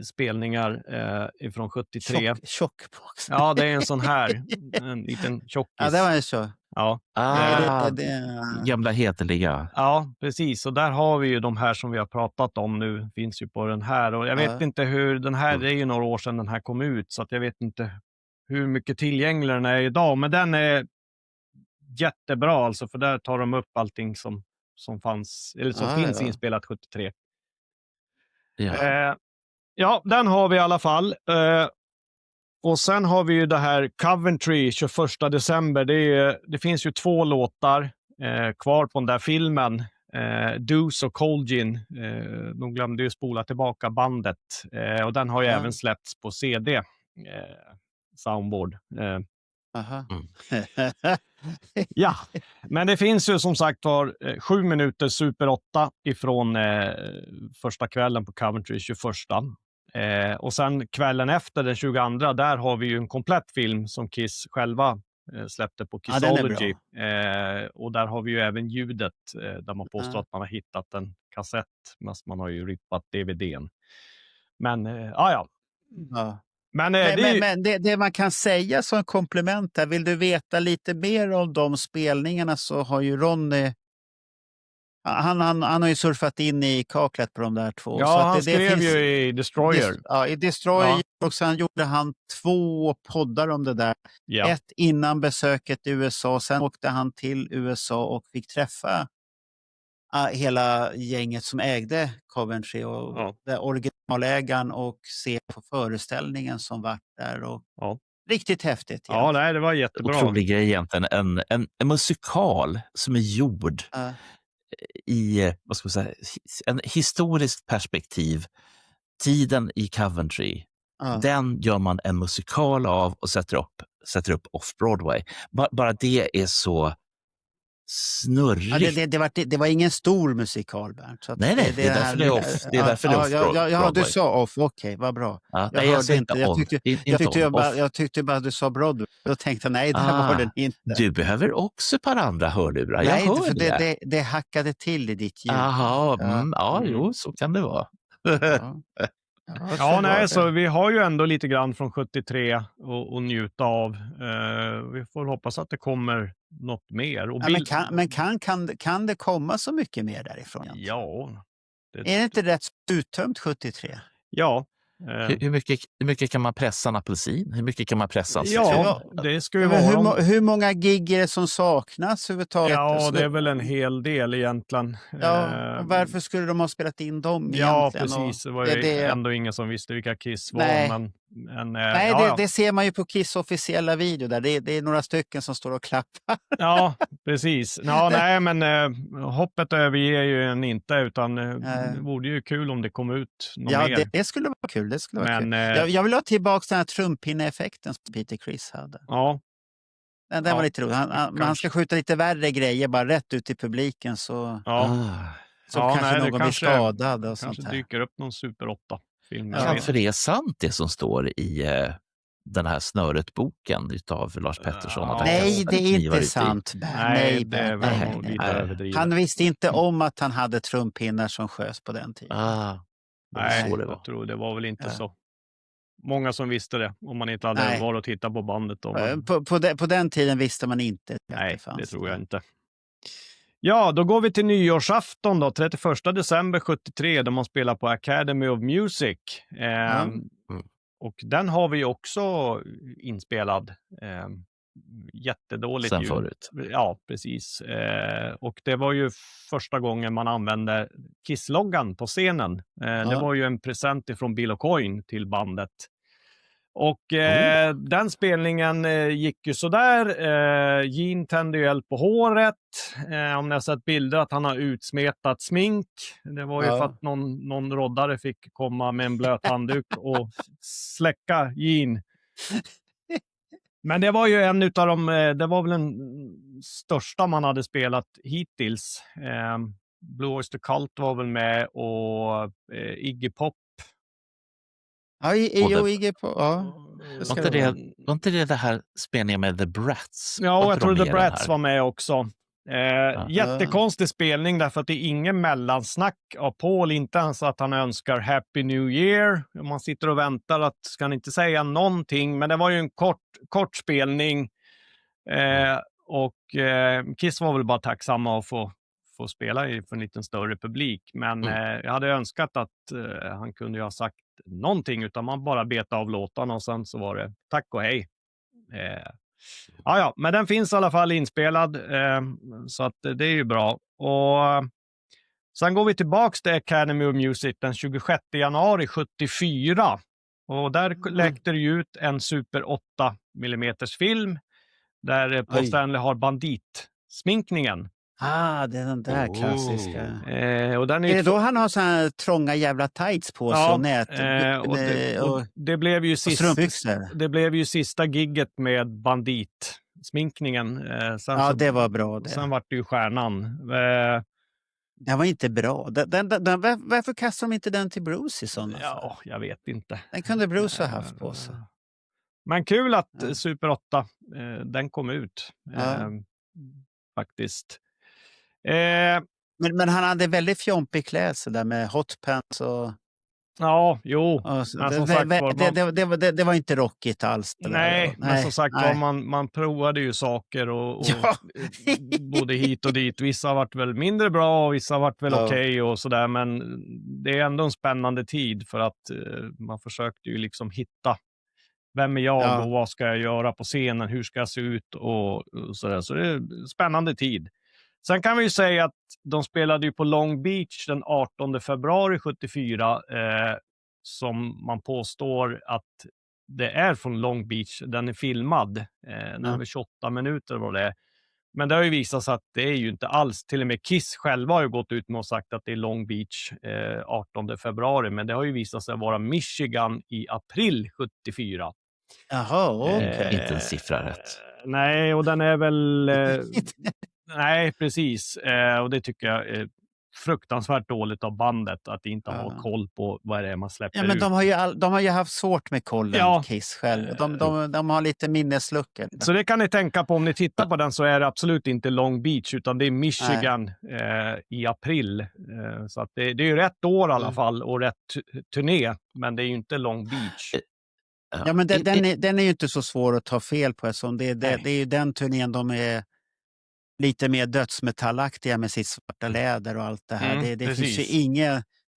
spelningar ifrån 73. Tjockbox. Ja, det är en sån här, en liten tjockis. Ja, det var ju så. Ja. Gamla hederliga. Ja, precis. Och där har vi ju de här som vi har pratat om nu. Finns ju på den här. Och jag vet inte hur den här, det är ju några år sedan den här kom ut. Så att jag vet inte hur mycket tillgänglig den är idag. Men den är jättebra alltså. För där tar de upp allting som fanns, eller som finns inspelat 73. Den har vi i alla fall. Och sen har vi ju det här Coventry 21 december. Det finns ju 2 låtar kvar på den där filmen. Deuce och Colgin. De glömde ju spola tillbaka bandet. Och den har ju även släppts på CD. Soundboard. Ja, men det finns ju som sagt var 7 minuter Super 8 ifrån första kvällen på Coventry 21. Och sen kvällen efter den 22, där har vi ju en komplett film som Kiss själva släppte på Kissology. Och där har vi ju även ljudet där man påstår att man har hittat en kassett, men man har ju rippat DVDn. Men Men det man kan säga som komplement här, vill du veta lite mer om de spelningarna så har ju Ronny, han har ju surfat in i kaklet på de där 2. Ja, så att han skrev ju i Destroyer. I Destroyer och sen gjorde han 2 poddar om det där. Ja. Ett innan besöket i USA, sen åkte han till USA och fick träffa hela gänget som ägde Coventry och originalägaren och se på föreställningen som var där. Och riktigt häftigt. Ja, nej, det var jättebra. Otrolig grej egentligen. En musikal som är gjord i, vad ska man säga, en historiskt perspektiv. Tiden i Coventry, den gör man en musikal av och sätter upp off-Broadway. Bara det är så snurrigt. Det var ingen stor musikal, Bernt. Så nej, det är därför det är off. Det är därför det är off-Broadway. Ja, du sa off. Okej, vad bra. Jag tyckte bara du sa Broadway. Då tänkte jag, nej, det var den inte. Du behöver också ett par andra hörlurar. Nej, för det hackade till i ditt ljud. Jo, så kan det vara. Så vi har ju ändå lite grann från 73 och njuta av. Vi får hoppas att det kommer något mer. Och kan det komma så mycket mer därifrån? Ja. Är det inte rätt uttömt 73? Ja. Hur mycket kan man pressa en apelsin? Hur mycket kan man pressa en det ska ju vara... Hur många gig är det som saknas överhuvudtaget? Ja, det är väl en hel del egentligen. Ja, och varför skulle de ha spelat in dem egentligen? Ja, precis. Det var ju ändå ingen som visste vilka Kiss var. Det ser man ju på Kiss officiella video där. Det är några stycken som står och klappar. Ja, precis. Hoppet överger ju en inte, utan det vore ju kul om det kom ut något mer. Det skulle vara kul. Jag vill ha tillbaka den här trumpinne-effekten som Peter Criss hade. Ja. Den var lite rolig. Han ska skjuta lite värre grejer bara rätt ut i publiken så kanske någon blir skadad. Och sånt kanske här. Dyker upp någon Super 8-film. För det är sant det som står i den här Snöret-boken utav Lars Pettersson. Nej, det är inte sant. Nej, det är väl lite överdrivet. Han visste inte om att han hade trumpinnar som sköts på den tiden. Nej, jag tror det var väl inte så många som visste det, om man inte hade varit och tittat på bandet. På den tiden visste man inte. Nej, det tror jag inte. Ja, då går vi till nyårsafton då, 31 december 73, då man spelar på Academy of Music. Och den har vi också inspelad. Jättedåligt sen förut. Ja, precis. Och det var ju första gången man använde Kiss-loggan på scenen. Det var ju en present från Bill O'Coin till bandet. Och den spelningen gick ju sådär. Gene tände ju eld på håret. Om ni har sett bilder att han har utsmetat smink. Det var ju för att någon roddare fick komma med en blöt handduk och släcka Gene. Men det var ju en utav dem, det var väl den största man hade spelat hittills. Blue Oyster Cult var väl med och Iggy Pop. Ja, Iggy Pop. Ja. Var inte det här spelningen med The Brats? Ja, jag tror The Brats var med också. Jättekonstig spelning därför att det är ingen mellansnack av Paul, inte ens att han önskar Happy New Year. Man sitter och väntar att ska han inte säga någonting, men det var ju en kort spelning och Kiss var väl bara tacksamma att få spela för en liten större publik, men jag hade önskat att han kunde ha sagt någonting, utan man bara betade av låtarna och sen så var det tack och hej. Men den finns i alla fall inspelad, så att det är ju bra. Och sen går vi tillbaks till Academy of Music den 26 januari 74. Och där läckte det ut en Super 8 mm film där Paul Stanley har banditsminkningen. Det är den där klassiska. Och den är det då han har så här trånga jävla tights på sig och nät? Det blev ju det blev ju sista gigget med banditsminkningen. Det var bra. Sen var det ju stjärnan. Den var inte bra. Varför kastar de inte den till Bruce i sådana fall? Ja, jag vet inte. Den kunde Bruce ha haft på sig. Men kul att Super 8 den kom ut. Faktiskt. Men han hade väldigt fjompig klädsel där med hotpants och... Ja, jo. Det var inte rockigt alls. Nej, men som sagt man provade ju saker och både hit och dit. Vissa har varit väl mindre bra och vissa har varit väl okej och sådär. Men det är ändå en spännande tid för att man försökte ju liksom hitta vem är jag och vad ska jag göra på scenen, hur ska jag se ut och sådär. Så det är en spännande tid. Sen kan vi ju säga att de spelade ju på Long Beach den 18 februari 74 som man påstår att det är från Long Beach. Den är filmad. Den är 28 minuter var det. Men det har ju visat sig att det är ju inte alls. Till och med Kiss själva har ju gått ut med och sagt att det är Long Beach 18 februari. Men det har ju visat sig vara Michigan i april 74. Jaha, okej. Inte en siffra rätt. Nej, och den är väl... nej, precis. Och det tycker jag är fruktansvärt dåligt av bandet. Att inte ha koll på vad det är man släpper ut. Men de har ju haft svårt med kollen, Kiss själv. De har lite minnesluckor. Så det kan ni tänka på om ni tittar på den, så är det absolut inte Long Beach utan det är Michigan i april. Så att det är ju rätt år i alla fall och rätt turné, men det är ju inte Long Beach. Ja, men den är ju inte så svår att ta fel på. Det är ju den turnén de är lite mer dödsmetallaktiga med sitt svarta läder och allt det här. Det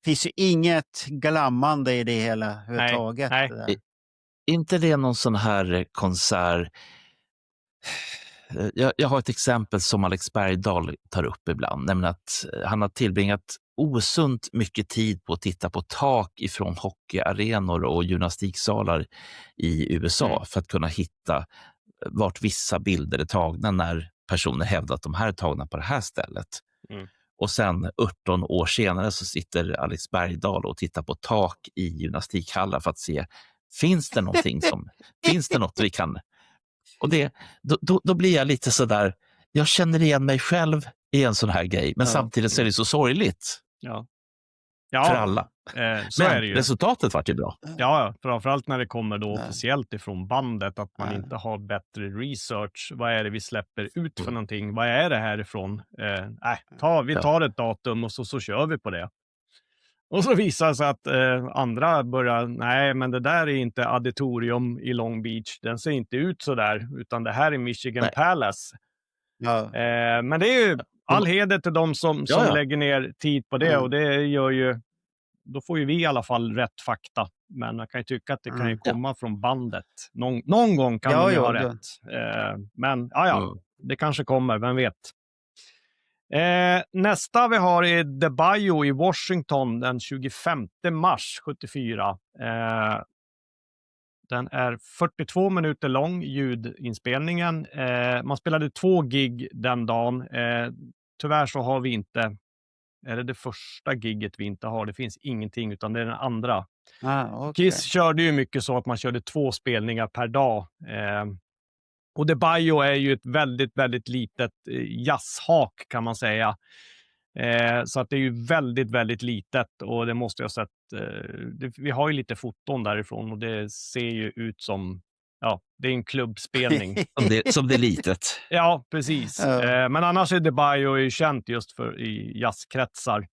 finns ju inget glammande i det hela överhuvudtaget. Nej. Inte det någon sån här konsert. Jag har ett exempel som Alex Bergdahl tar upp ibland, nämligen att han har tillbringat osunt mycket tid på att titta på tak ifrån hockeyarenor och gymnastiksalar i USA för att kunna hitta vart vissa bilder är tagna när personer hävdar att de här är tagna på det här stället. Och sen 18 år senare så sitter Alex Bergdahl och tittar på tak i gymnastikhallar för att se, finns det något vi kan... Och då blir jag lite sådär, jag känner igen mig själv i en sån här grej, men samtidigt så är det så sorgligt för alla. Så men är det ju. Resultatet var ju bra. Ja, framförallt när det kommer då officiellt ifrån bandet, att man inte har bättre research. Vad är det vi släpper ut för någonting? Vad är det härifrån? Vi tar ett datum och så kör vi på det. Och så visar det sig att andra börjar, nej men det där är inte auditorium i Long Beach. Den ser inte ut så där, utan det här är Michigan Palace. Ja. Men det är ju all heder till de som lägger ner tid på det och det gör ju, då får ju vi i alla fall rätt fakta. Men man kan ju tycka att det kan ju komma från bandet. Någon gång kan de ju ha rätt. Men det kanske kommer, vem vet. Nästa vi har är The Bayou i Washington den 25 mars 74. Den är 42 minuter lång, ljudinspelningen. Man spelade 2 gig den dagen. Tyvärr så har vi inte, är det första gigget vi inte har. Det finns ingenting utan det är den andra. Okay. Kiss körde ju mycket så att man körde 2 spelningar per dag. Och The Bayou är ju ett väldigt, väldigt litet jazzhak kan man säga. Så att det är ju väldigt, väldigt litet och det måste jag sett. Vi har ju lite foton därifrån och det ser ju ut som, det är en klubbspelning. som det är litet. Ja, precis. Men annars är The Bayou ju känt just för i jazzkretsar.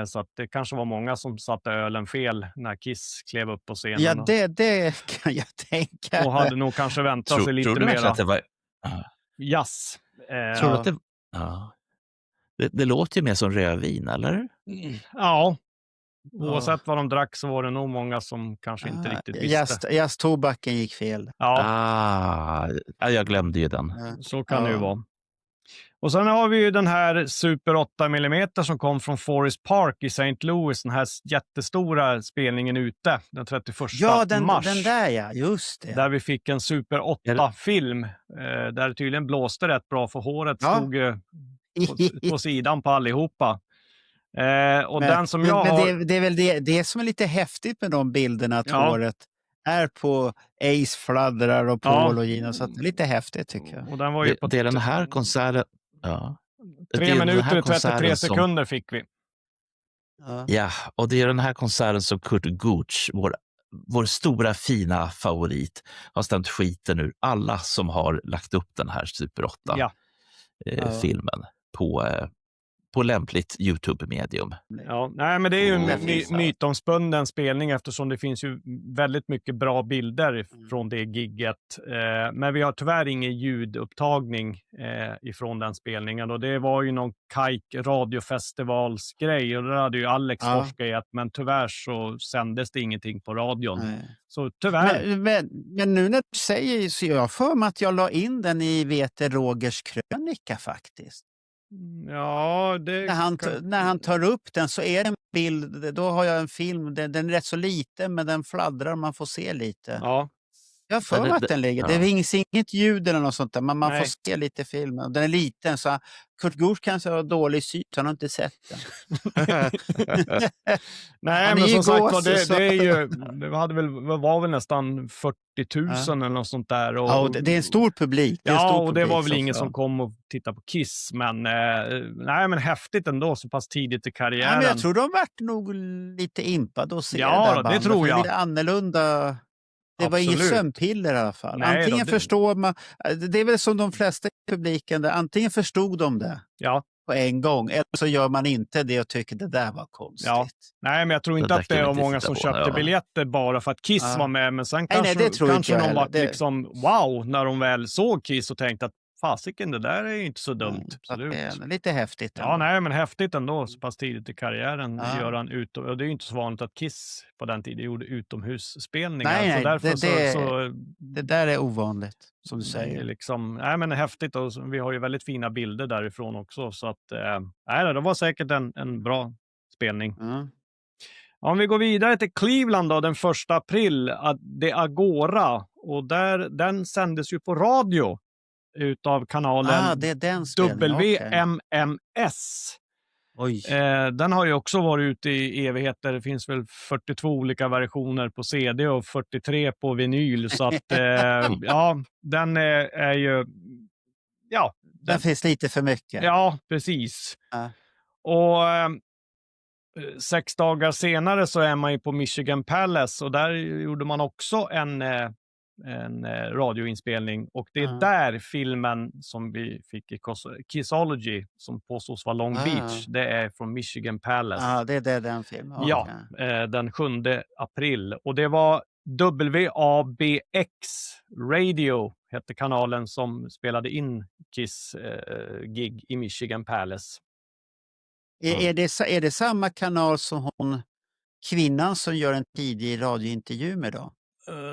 Så att det kanske var många som satte ölen fel när Kiss klev upp på scenen. Ja, det kan jag tänka. Och hade nog kanske väntat sig lite mer att det var jazz. Tror du att det låter ju mer som rödvin, eller? Ja. Oavsett vad de drack så var det nog många som kanske inte riktigt visste. Jazztobaken gick fel. Jag glömde ju den. Så kan det ju vara. Och sen har vi ju den här Super 8 mm som kom från Forest Park i St. Louis. Den här jättestora spelningen ute den 31 mars. Den där just det. Där vi fick en Super 8-film. Där det tydligen blåste rätt bra för håret stod på sidan på allihopa. Och den som jag har... det är väl det som är lite häftigt med de bilderna, att håret är på Ace, fladdrar och Paul och Gino, så att det är lite häftigt tycker jag. Och den var ju det är den här konserten... 3 minuter och 33 sekunder fick vi. Ja, och det är den här konserten som Kurt Gooch, vår stora fina favorit, har stämt skiten ur alla som har lagt upp den här Super 8-filmen på lämpligt YouTube-medium. Ja, nej, men det är ju en mytomspunnen spelning eftersom det finns ju väldigt mycket bra bilder från det gigget. Men vi har tyvärr ingen ljudupptagning ifrån den spelningen. Och det var ju någon Kike radiofestivalsgrej och det hade ju Alex forskat i, men tyvärr så sändes det ingenting på radion. Nej. Så tyvärr. Men nu när du säger så jag för mig att jag la in den i Rogers krönika faktiskt. Ja, det när han tar upp den så är det en bild, då har jag en film, den är rätt så liten men den fladdrar, man får se lite. Ja. Jag har för mig att den ligger. Det finns inget ljud eller något sånt där, men man får se lite filmen. Den är liten, så Kurt Goos kanske har dålig syn, så han har inte sett den. Nej, men som sagt, det var väl nästan 40 000 eller något sånt där. Och, ja, det är en stor publik. Och det var väl ingen som kom och tittade på Kiss, men men häftigt ändå, så pass tidigt i karriären. Ja, men jag tror de varit nog lite impade att se det där bandet. Det tror jag. Det är annorlunda. Det var inget sömnpiller i alla fall. Nej, antingen förstår man, det är väl som de flesta i publiken, antingen förstod de det på en gång, eller så gör man inte det och tycker det där var konstigt. Ja. Nej, men jag tror inte att det var många som köpte biljetter bara för att Kiss var med, men sen kanske de var liksom wow, när de väl såg Kiss och tänkte att fasiken, det där är ju inte så dumt. Det är lite häftigt. Ja, nej, men häftigt ändå, så pass tidigt i karriären. Gör han och det är ju inte så vanligt att Kiss på den tiden gjorde utomhusspelningar. Nej, så därför det där är ovanligt, som du säger. Liksom, nej, men häftigt, och vi har ju väldigt fina bilder därifrån också. Så att, det var säkert en bra spelning. Om vi går vidare till Cleveland då, den 1 april, The Agora. Och den sändes ju på radio utav kanalen WMMS. Oj. Den har ju också varit ute i evigheter. Det finns väl 42 olika versioner på CD och 43 på vinyl. Så att den är ju... Ja. Den finns lite för mycket. Ja, precis. Och 6 dagar senare så är man ju på Michigan Palace, och där gjorde man också en radioinspelning, och det är där filmen som vi fick i Kissology, som påstås vara Long Beach, det är från Michigan Palace. Ja, det är den filmen. Ja, den 7 april. Och det var WABX Radio hette kanalen som spelade in Kiss gig i Michigan Palace. Är det samma kanal som kvinnan som gör en tidig radiointervju med då?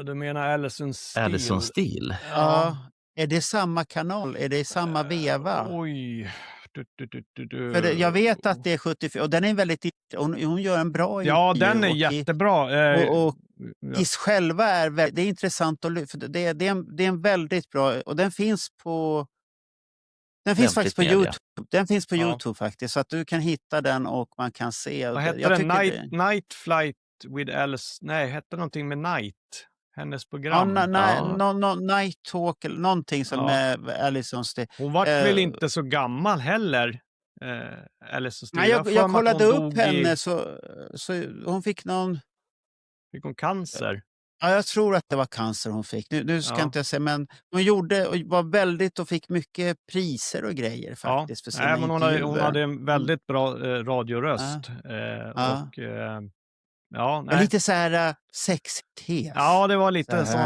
Du menar Alison Steele? Alison Steele? Ja. Är det samma kanal? Är det samma veva? Oj. För jag vet att det är 74, och den är väldigt... Hon gör en bra intervju. Ja, den är jättebra. Och Kiss själva det är intressant att... För det är en väldigt bra... Och den finns på... Den finns faktiskt på YouTube. Den finns på YouTube faktiskt, så att du kan hitta den och man kan se. Vad heter den? Night Flight with Alice... Nej, hette någonting med Night. Hennes program. Night Talk eller någonting som med Alison Steele. Hon var väl inte så gammal heller. Alison Steele. Nej, jag kollade upp henne så hon fick någon... Fick hon cancer? Ja, jag tror att det var cancer hon fick. Nu ska inte jag säga, men hon gjorde och var väldigt och fick mycket priser och grejer faktiskt för sina intervjuer. Hon hade en väldigt bra radioröst. Lite så här sexighet. Ja, det var lite så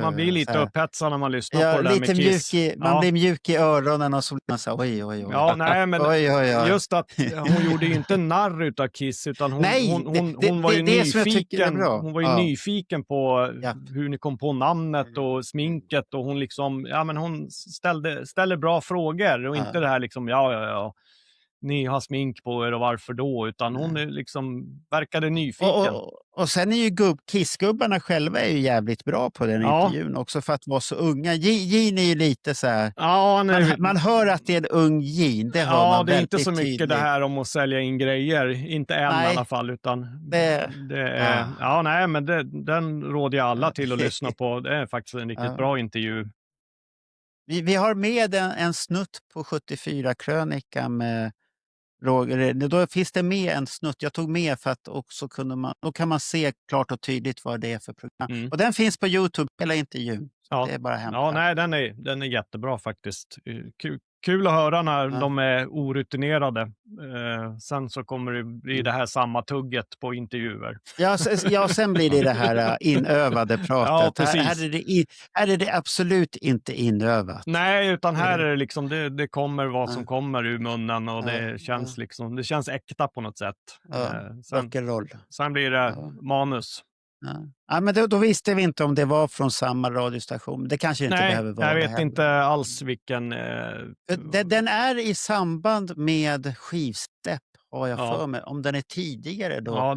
man blir lite upphetsad när man lyssnar på det där med Kiss. Man blir mjuk i öronen och så blir man så oj. Ja, nej, men just att hon gjorde ju inte narr utav Kiss, utan hon var ju nyfiken. Hon var ju nyfiken på hur ni kom på namnet och sminket, och hon liksom, hon ställde bra frågor och inte det här liksom ni har smink på er och varför då, utan hon liksom verkade nyfiken. Och sen är ju Kissgubbarna själva är ju jävligt bra på den intervjun också, för att vara så unga. Gene är ju lite så här... Ja, man hör att det är en ung Gene. Det hör man det är inte så mycket tydligt. Det här om att sälja in grejer. Inte än i alla fall, utan det är... men den råder jag alla till att lyssna på. Det är faktiskt en riktigt bra intervju. Vi har med en snutt på 74-krönika med Roger. Då finns det med en snutt. Jag tog med för att också då kan man se klart och tydligt vad det är för program. Och den finns på YouTube, hela intervjun. Det är bara att hämta. Ja, nej, den är jättebra faktiskt. Kul att höra när de är orutinerade. Sen så kommer det bli det här samma tugget på intervjuer. Ja, sen blir det här inövade pratet. Ja, precis. Här är det absolut inte inövat. Nej, utan här är det liksom det kommer vad som kommer ur munnen, och det känns liksom, det känns äkta på något sätt. Rock'n'roll. Sen blir det manus. Ja, men då visste vi inte om det var från samma radiostation. Det kanske inte behöver vara. Nej, jag vet inte alls vilken... Den är i samband med skivsläpp, har jag för mig. Om den är tidigare då. Ja,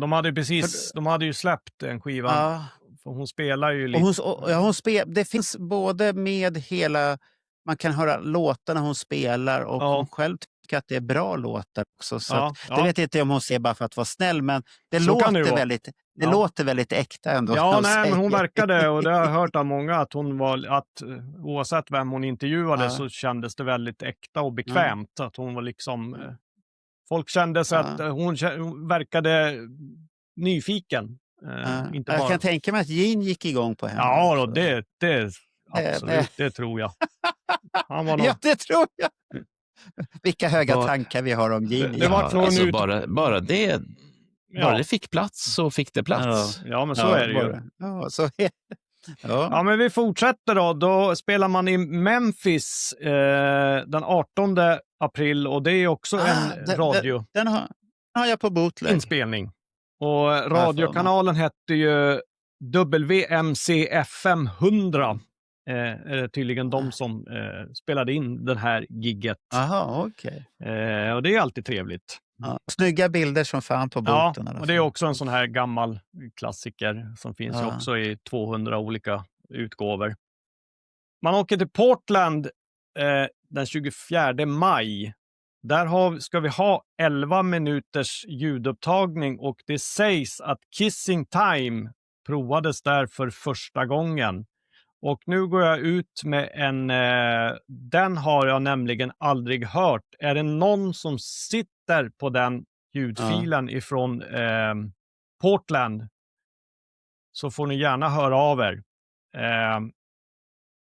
de hade ju släppt en skiva. Ja. För hon spelar ju lite... Det finns både med hela... Man kan höra låtarna hon spelar och hon själv tycker att det är bra låtar också. Så det vet inte om hon ser bara för att vara snäll, men det låter väldigt äkta ändå. Ja, men hon verkade, och det har jag hört av många, att hon var, att oavsett vem hon intervjuade så kändes det väldigt äkta och bekvämt. Att hon var liksom... Folk kände sig att hon verkade nyfiken. Inte bara... Jag kan tänka mig att Gene gick igång på henne. Ja, det absolut, det tror jag. Ja, det tror jag. Vilka höga tankar vi har om Gene. Det var alltså bara det fick plats så fick det plats. Ja, men så är det ju. Ja, så är det. Ja, men vi fortsätter då. Då spelar man i Memphis den 18 april och det är också en radio. Den har jag på bootleg. Inspelning. Och radiokanalen hette ju WMCFM 100. Är det tydligen de som spelade in den här gigget. Aha, okej. Och det är alltid trevligt. Ja, snygga bilder som fan på boten. Ja, och det är också en sån här gammal klassiker som finns ju också i 200 olika utgåvor. Man åker till Portland den 24 maj. Där ska vi ha 11 minuters ljudupptagning och det sägs att Kissing Time provades där för första gången. Och nu går jag ut med den har jag nämligen aldrig hört. Är det någon som sitter på den ljudfilen ifrån Portland så får ni gärna höra av er.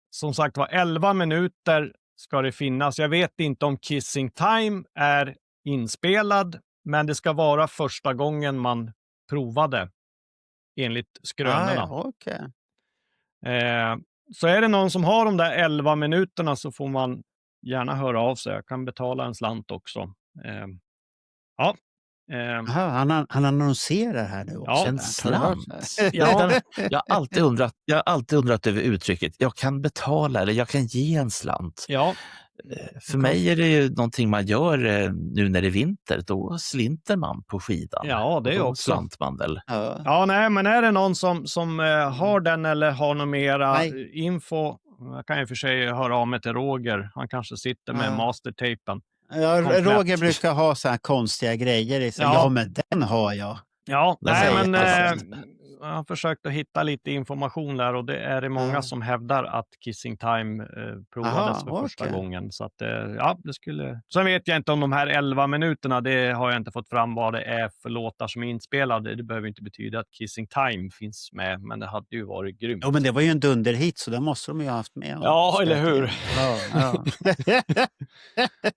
Som sagt var 11 minuter ska det finnas. Jag vet inte om Kissing Time är inspelad, men det ska vara första gången man provade enligt skrönorna. Okay. Så är det någon som har de där 11 minuterna så får man gärna höra av sig. Jag kan betala en slant också. Han annonserar här nu också. En slant. Jag har alltid undrat över uttrycket. Jag kan betala eller jag kan ge en slant. Ja. För mig är det ju någonting man gör nu när det är vinter. Då slinter man på skidan. Ja, det är också. Slantbandel. Ja, nej, men är det någon som har den eller har något mera info? Jag kan ju för sig höra av mig till Roger. Han kanske sitter med mastertapen. Ja, Roger brukar ha så här konstiga grejer i sig. Ja, men den har jag. Ja, nej, men jag har försökt att hitta lite information där och det är många som hävdar att Kissing Time provades för första gången. Så att, det skulle... Sen vet jag inte om de här 11 minuterna, det har jag inte fått fram vad det är för låtar som är inspelade. Det behöver inte betyda att Kissing Time finns med, men det hade ju varit grymt. Jo, men det var ju en dunderhit så det måste de ju ha haft med. Ja, eller hur? Ja.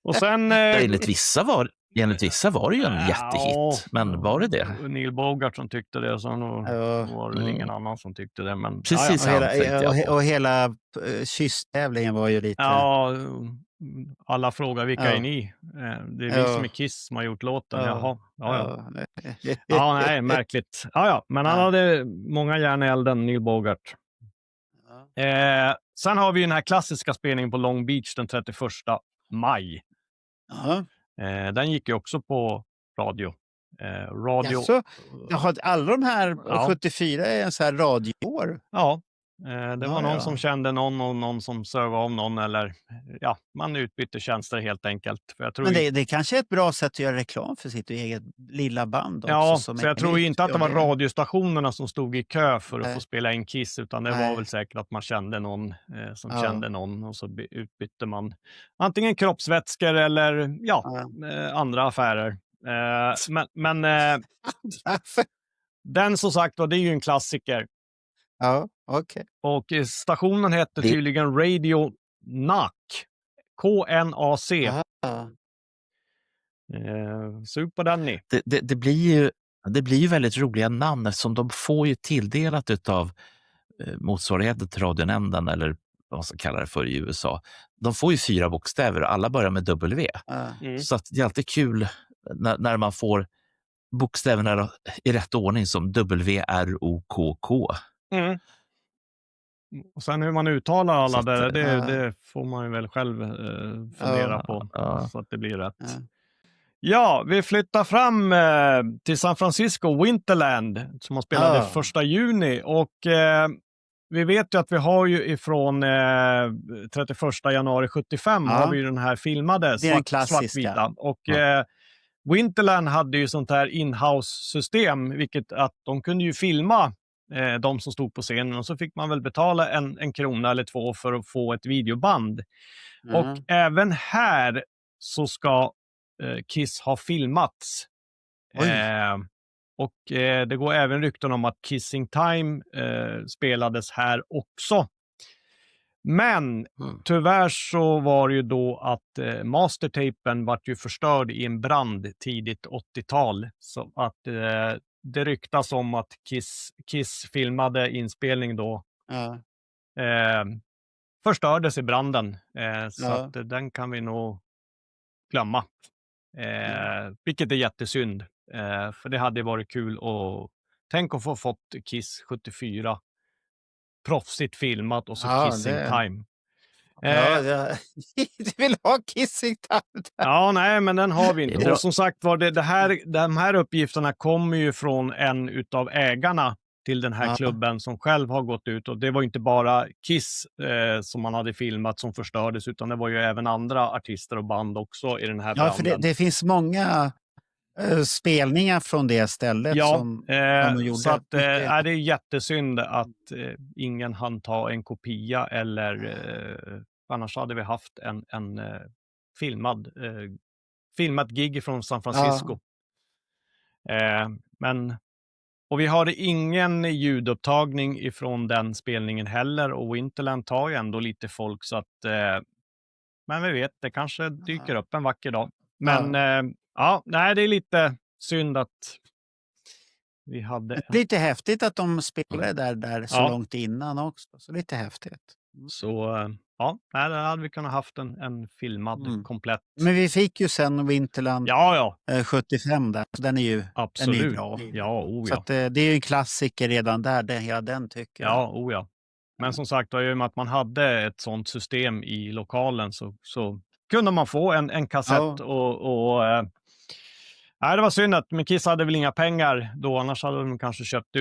Och sen... Enligt vissa var det ju en jättehit, men var det det? Neil Bogart som tyckte det, och så var det ingen annan som tyckte det. Men, precis, och hela kysstävlingen var ju lite... Ja, alla frågar vilka är ni? Det är vi som är Kiss som har gjort låten. Jaha. Ja, nej, märkligt. Men han hade många järn i elden, Neil Bogart. Sen har vi den här klassiska spelningen på Long Beach den 31 maj. Den gick ju också på radio. Alltså, alla de här 74 är en så här radioår. Ja, det var någon som kände någon och någon som servade om någon. Eller man utbytte tjänster helt enkelt. För jag tror men det kanske är ett bra sätt att göra reklam för sitt eget lilla band. Också, ja, så jag tror inte att det var radiostationerna som stod i kö för att få spela in Kiss. Utan det var väl säkert att man kände någon som kände någon. Och så utbytte man antingen kroppsvätskor eller andra affärer. Men den som sagt var, det är ju en klassiker. Ja, okej. Och stationen hette tydligen Radio NAC. KNAC. Sug på den ni. Det blir ju väldigt roliga namn eftersom de får ju tilldelat utav motsvarigheten till radionämnden eller vad man ska kalla det för i USA. De får ju 4 bokstäver och alla börjar med W. Så att det är alltid kul när man får bokstäverna i rätt ordning som WROKK. Mm. Och sen hur man uttalar alla det får man ju väl själv fundera på så att det blir rätt. Ja, vi flyttar fram till San Francisco, Winterland, som man spelade 1 juni. Och vi vet ju att vi har ju ifrån 31 januari 75 har vi ju den här filmade svartvita. Och Winterland hade ju sånt här in-house-system, vilket att de kunde ju filma de som stod på scenen, och så fick man väl betala en krona eller 2 för att få ett videoband. Och även här så ska Kiss ha filmats. Och det går även rykten om att Kissing Time spelades här också. Men tyvärr så var det ju då att mastertapen var ju förstörd i en brand tidigt 80-tal. Så att det ryktas om att Kiss filmade inspelning då förstördes i branden. Så att den kan vi nog glömma. Vilket är jättesynd. För det hade varit kul att tänk att få fått Kiss 74 proffsigt filmat och så Kissing Time. Du vill ha Kissing Time? Ja, nej, men den har vi inte. Och som sagt var, de här uppgifterna kommer ju från en utav ägarna till den här klubben som själv har gått ut. Och det var inte bara Kiss som man hade filmat som förstördes, utan det var ju även andra artister och band också i den här branden. Ja, för det finns många spelningar från det stället som de gjorde. Så att, det är jättesynd att ingen hann ta en kopia, eller annars hade vi haft en filmat gig från San Francisco. Och vi har ingen ljudupptagning ifrån den spelningen heller, och Winterland tar ju ändå lite folk, så att men vi vet, det kanske dyker upp en vacker dag. Men nej, det är lite synd att vi hade... Lite häftigt att de spelade där så långt innan också. Så lite häftigt. Så där hade vi kunnat haft en filmad komplett. Men vi fick ju sen Winterland 75 där. Så den är ju, absolut. Den är bra. Ja, Så att, det är ju en klassiker redan där, hela den tycker jag. Ja. Men som sagt, i och med att man hade ett sånt system i lokalen så kunde man få en kassett nej, det var synd att men Kiss hade väl inga pengar då, annars hade de kanske köpt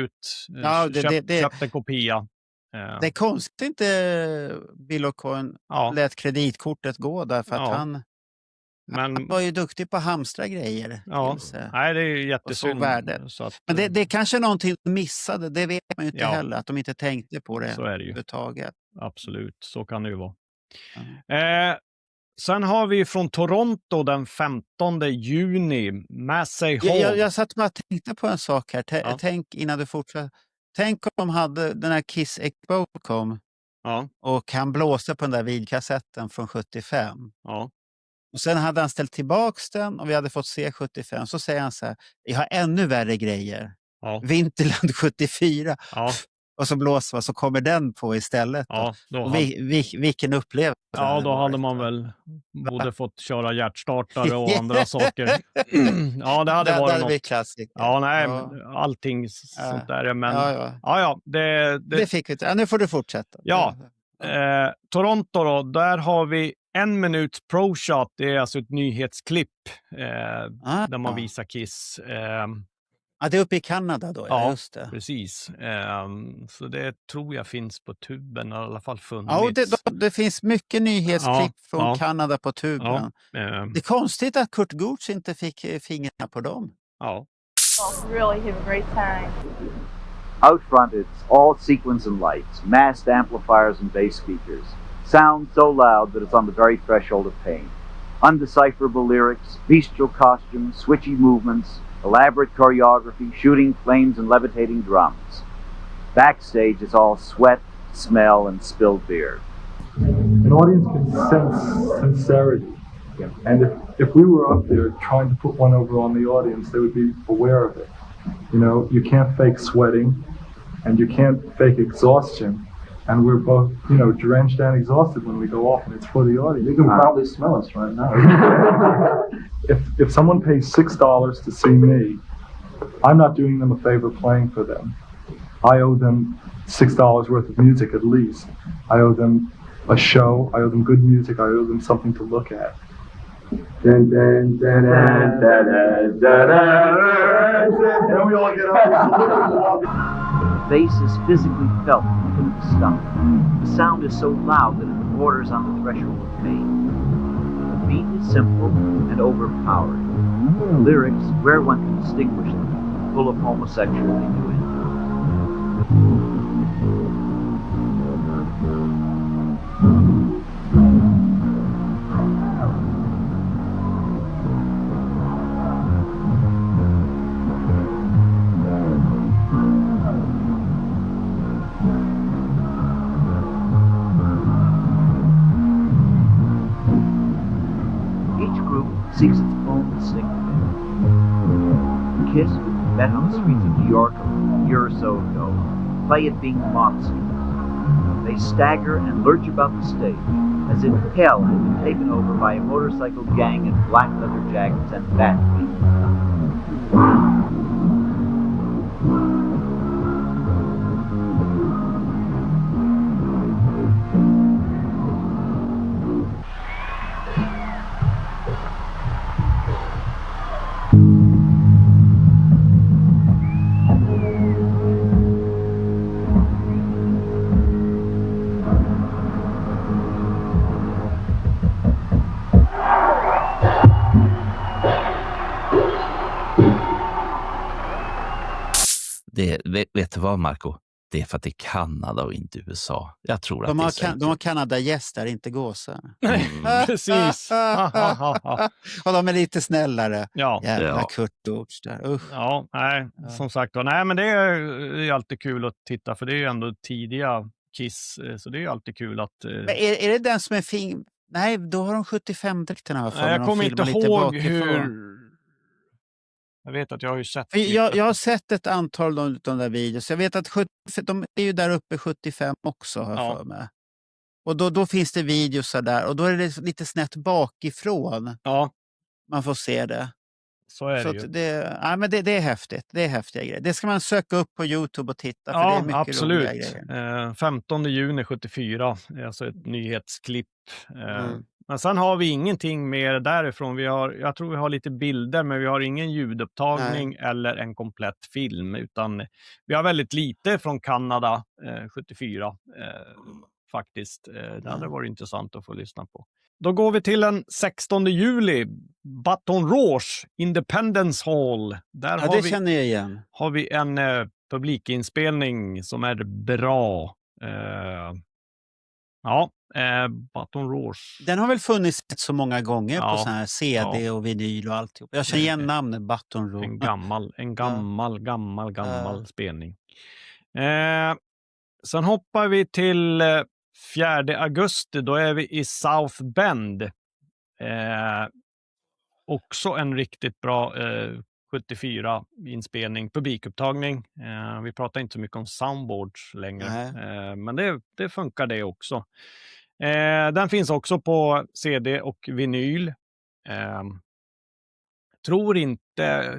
en kopia. Det är konstigt inte Bill O'Coin lät kreditkortet gå där, för att han var ju duktig på att hamstra grejer. Nej, det är jättesynd. Så att, men det är kanske någonting de missade, det vet man ju inte heller, att de inte tänkte på det. Så är det ju. Överhuvudtaget. Absolut, så kan det ju vara. Sen har vi från Toronto den 15 juni, Massey Hall. Jag satt med och tänkte på en sak här. Tänk innan du fortsätter. Tänk om de hade den här Kiss Expo kom och han blåste på den där videokassetten från 75. Och sen hade han ställt tillbaks den och vi hade fått se 75. Så säger han så här, jag har ännu värre grejer. Winterland 74. Och så blåser så kommer den på istället. Vilken upplevelse. Ja, då hade man väl både fått köra hjärtstartare och andra saker. Ja, det hade varit något. Klassik. Allting sånt där. Men det fick vi. Nu får du fortsätta. Toronto då, där har vi 1 minut pro-shot. Det är alltså ett nyhetsklipp där man visar Kiss. Det är uppe i Kanada då, just det. Precis. Så det tror jag finns på tuben, i alla fall funnits. Ja, det finns mycket nyhetsklipp från Kanada på tuben. Det är konstigt att Kurt Gooch inte fick fingrarna på dem. Really have a great time. Out front, it's all sequence and lights, massed amplifiers and bass speakers. Sound so loud that it's on the very threshold of pain. Undecipherable lyrics, bestial costumes, switchy movements, elaborate choreography, shooting flames and levitating drums. Backstage is all sweat, smell, and spilled beer. An audience can sense sincerity. And if we were up there trying to put one over on the audience, they would be aware of it. You know, you can't fake sweating and you can't fake exhaustion. And we're both, drenched and exhausted when we go off, and it's for the audience. You can probably smell us right now. If someone pays $6 to see me, I'm not doing them a favor playing for them. I owe them $6 worth of music at least. I owe them a show. I owe them good music. I owe them something to look at. And we all get up. The bass is physically felt within the stomach. The sound is so loud that it borders on the threshold of pain. The beat is simple and overpowering. The lyrics, where one can distinguish them, full of homosexual innuendo. Seeks its own distinct finish. Kiss, which we met on the streets of New York a year or so ago, play at being monsters. They stagger and lurch about the stage, as if hell had been taken over by a motorcycle gang in black leather jackets and bat wings. Vet du vad, Marco? Det är för att det är Kanada och inte USA. Jag tror att de har Kanada-gäster, inte gåsar. Precis. Och de är lite snällare. Ja. Jävla Kurt Dortz där. Ja, nej, som sagt. Nej, men det är alltid kul att titta, för det är ju ändå tidiga Kiss, så det är ju alltid kul att... Men är det den som är fin? Nej, då har de 75-dräkterna. Jag kommer inte ihåg hur... Jag vet att jag har ju sett... Jag har sett ett antal av de där videos. Jag vet att de är ju där uppe 75 också, har jag för mig. Och då finns det videos där. Och då är det lite snett bakifrån. Ja. Man får se det. Så är det ju. Men det är häftigt. Det är häftiga grejer. Det ska man söka upp på YouTube och titta. För det är mycket absolut. Roliga grejer. 15 juni 74. Alltså ett nyhetsklipp. Men sen har vi ingenting mer därifrån. Jag tror vi har lite bilder, men vi har ingen ljudupptagning eller en komplett film. Utan vi har väldigt lite från Kanada 74 faktiskt. Det hade varit intressant att få lyssna på. Då går vi till den 16 juli. Baton Rouge, Independence Hall. Där det känner jag igen. Har vi en publikinspelning som är bra. Baton Rouge. Den har väl funnits så många gånger på sån här CD och vinyl och alltihop. Jag känner igen namnet Baton Rouge. En gammal spelning. Sen hoppar vi till 4 augusti. Då är vi i South Bend. Också en riktigt bra 74 inspelning, publikupptagning. Vi pratar inte så mycket om soundboards längre. Men det funkar det också. Den finns också på CD och vinyl. Tror inte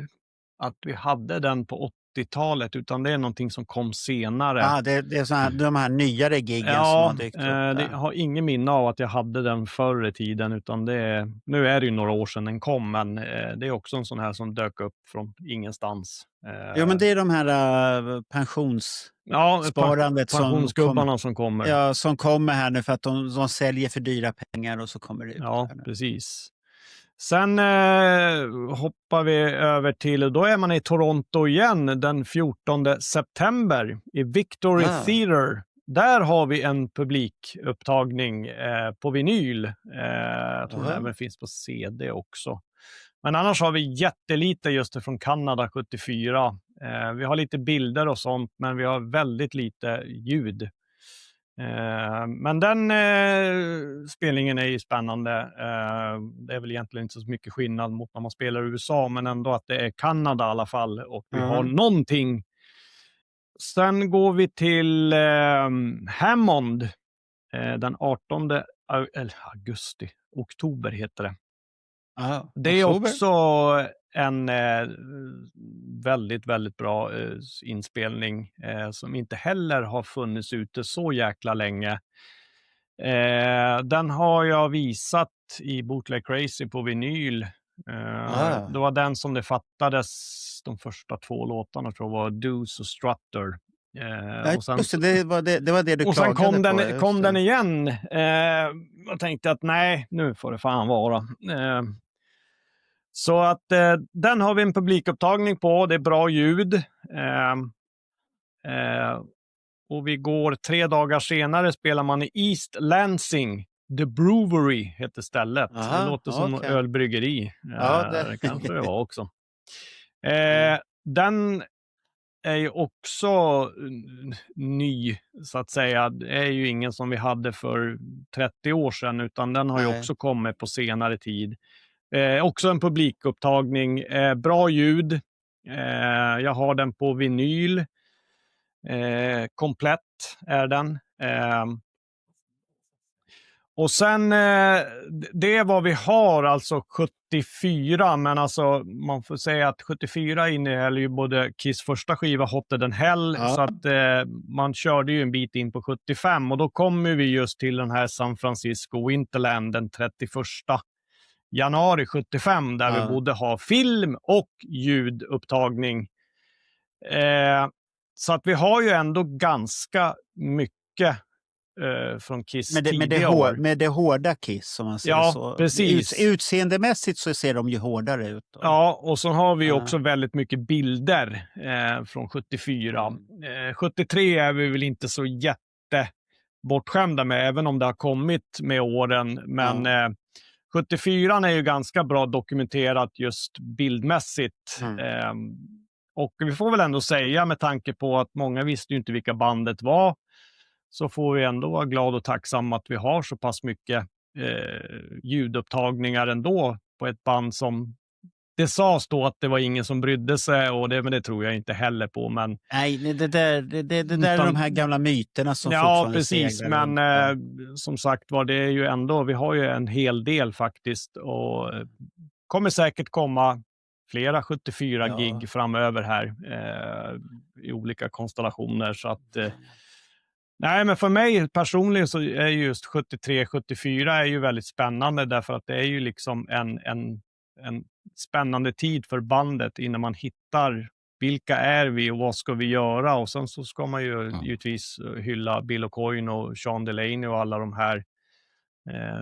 att vi hade den på 80-talet, utan det är någonting som kom senare. Det är så här, de här nyare giggen som har dykt upp. Det har ingen minne av att jag hade den förr i tiden, utan nu är det ju några år sedan den kom, men det är också en sån här som dök upp från ingenstans. Jo, men det är de här pensionssparandet pensionsgubbarna som kommer. Ja, som kommer här nu för att de säljer för dyra pengar och så kommer det ut. Ja, precis. Sen hoppar vi över till, då är man i Toronto igen den 14 september i Victory Theatre. Där har vi en publikupptagning på vinyl. Jag tror det även finns på CD också. Men annars har vi jättelite just från Kanada 74. Vi har lite bilder och sånt, men vi har väldigt lite ljud. Men den spelningen är ju spännande. Det är väl egentligen inte så mycket skillnad mot när man spelar i USA, men ändå att det är Kanada i alla fall, och vi har någonting. Sen går vi till Hammond den 18 oktober heter det. Det är också en väldigt, väldigt bra inspelning som inte heller har funnits ute så jäkla länge. Den har jag visat i Bootleg Crazy på vinyl. Det var den som det fattades de första 2 låtarna, tror jag var Deuce och Strutter. Och sen, det var det du och sen klagade kom den igen. Jag tänkte att nej, nu får det fan vara. Så att den har vi en publikupptagning på. Det är bra ljud. Och vi går 3 dagar senare spelar man i East Lansing. The Brewery heter stället. Det låter som ölbryggeri. Det kanske det var också. Den är ju också ny, så att säga. Det är ju ingen som vi hade för 30 år sedan, utan den har ju också kommit på senare tid. Också en publikupptagning. Bra ljud. Jag har den på vinyl. Komplett är den. Och sen det är vad vi har, alltså 74, men alltså man får säga att 74 innehåller ju både Kiss första skiva Hotter than Hell, så att man körde ju en bit in på 75, och då kommer vi just till den här San Francisco Winterland den 31 januari 75, där vi borde ha film och ljudupptagning. Så att vi har ju ändå ganska mycket från Kiss tidigare. Med det hårda Kiss, som man säger så. Ja, precis. Utseendemässigt så ser de ju hårdare ut. Då. Ja, och så har vi också väldigt mycket bilder från 74. 73 är vi väl inte så jättebortskämda med, även om det har kommit med åren. Men 74 är ju ganska bra dokumenterat just bildmässigt. Och vi får väl ändå säga, med tanke på att många visste ju inte vilka bandet var, så får vi ändå vara glada och tacksamma att vi har så pass mycket ljudupptagningar ändå på ett band som det sades då att det var ingen som brydde sig, och men det tror jag inte heller på. Men nej, det där är de här gamla myterna som fortfarande precis, men som sagt var, det är ju ändå, vi har ju en hel del faktiskt, och kommer säkert komma flera 74 gig framöver här i olika konstellationer, så att nej, men för mig personligen så är just 73-74 är ju väldigt spännande, därför att det är ju liksom en spännande tid för bandet innan man hittar vilka är vi och vad ska vi göra, och sen så ska man ju givetvis hylla Bill Aucoin och Sean Delaney och alla de här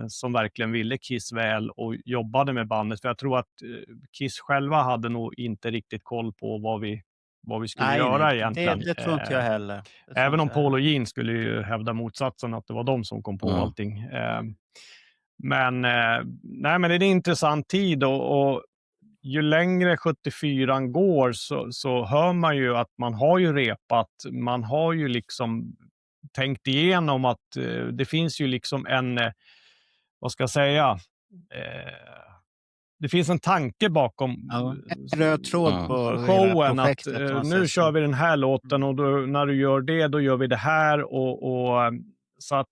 som verkligen ville Kiss väl och jobbade med bandet, för jag tror att Kiss själva hade nog inte riktigt koll på vad vi skulle göra egentligen. Det tror inte jag heller. Även om Paul och Gene skulle ju hävda motsatsen, att det var de som kom på allting. Men det är en intressant tid, och ju längre 74 går så hör man ju att man har ju repat, man har ju liksom tänkt igenom att det finns ju liksom en, vad ska jag säga, det finns en tanke bakom röd tråd på showen, att nu kör vi den här låten, och då, när du gör det, då gör vi det här, och så att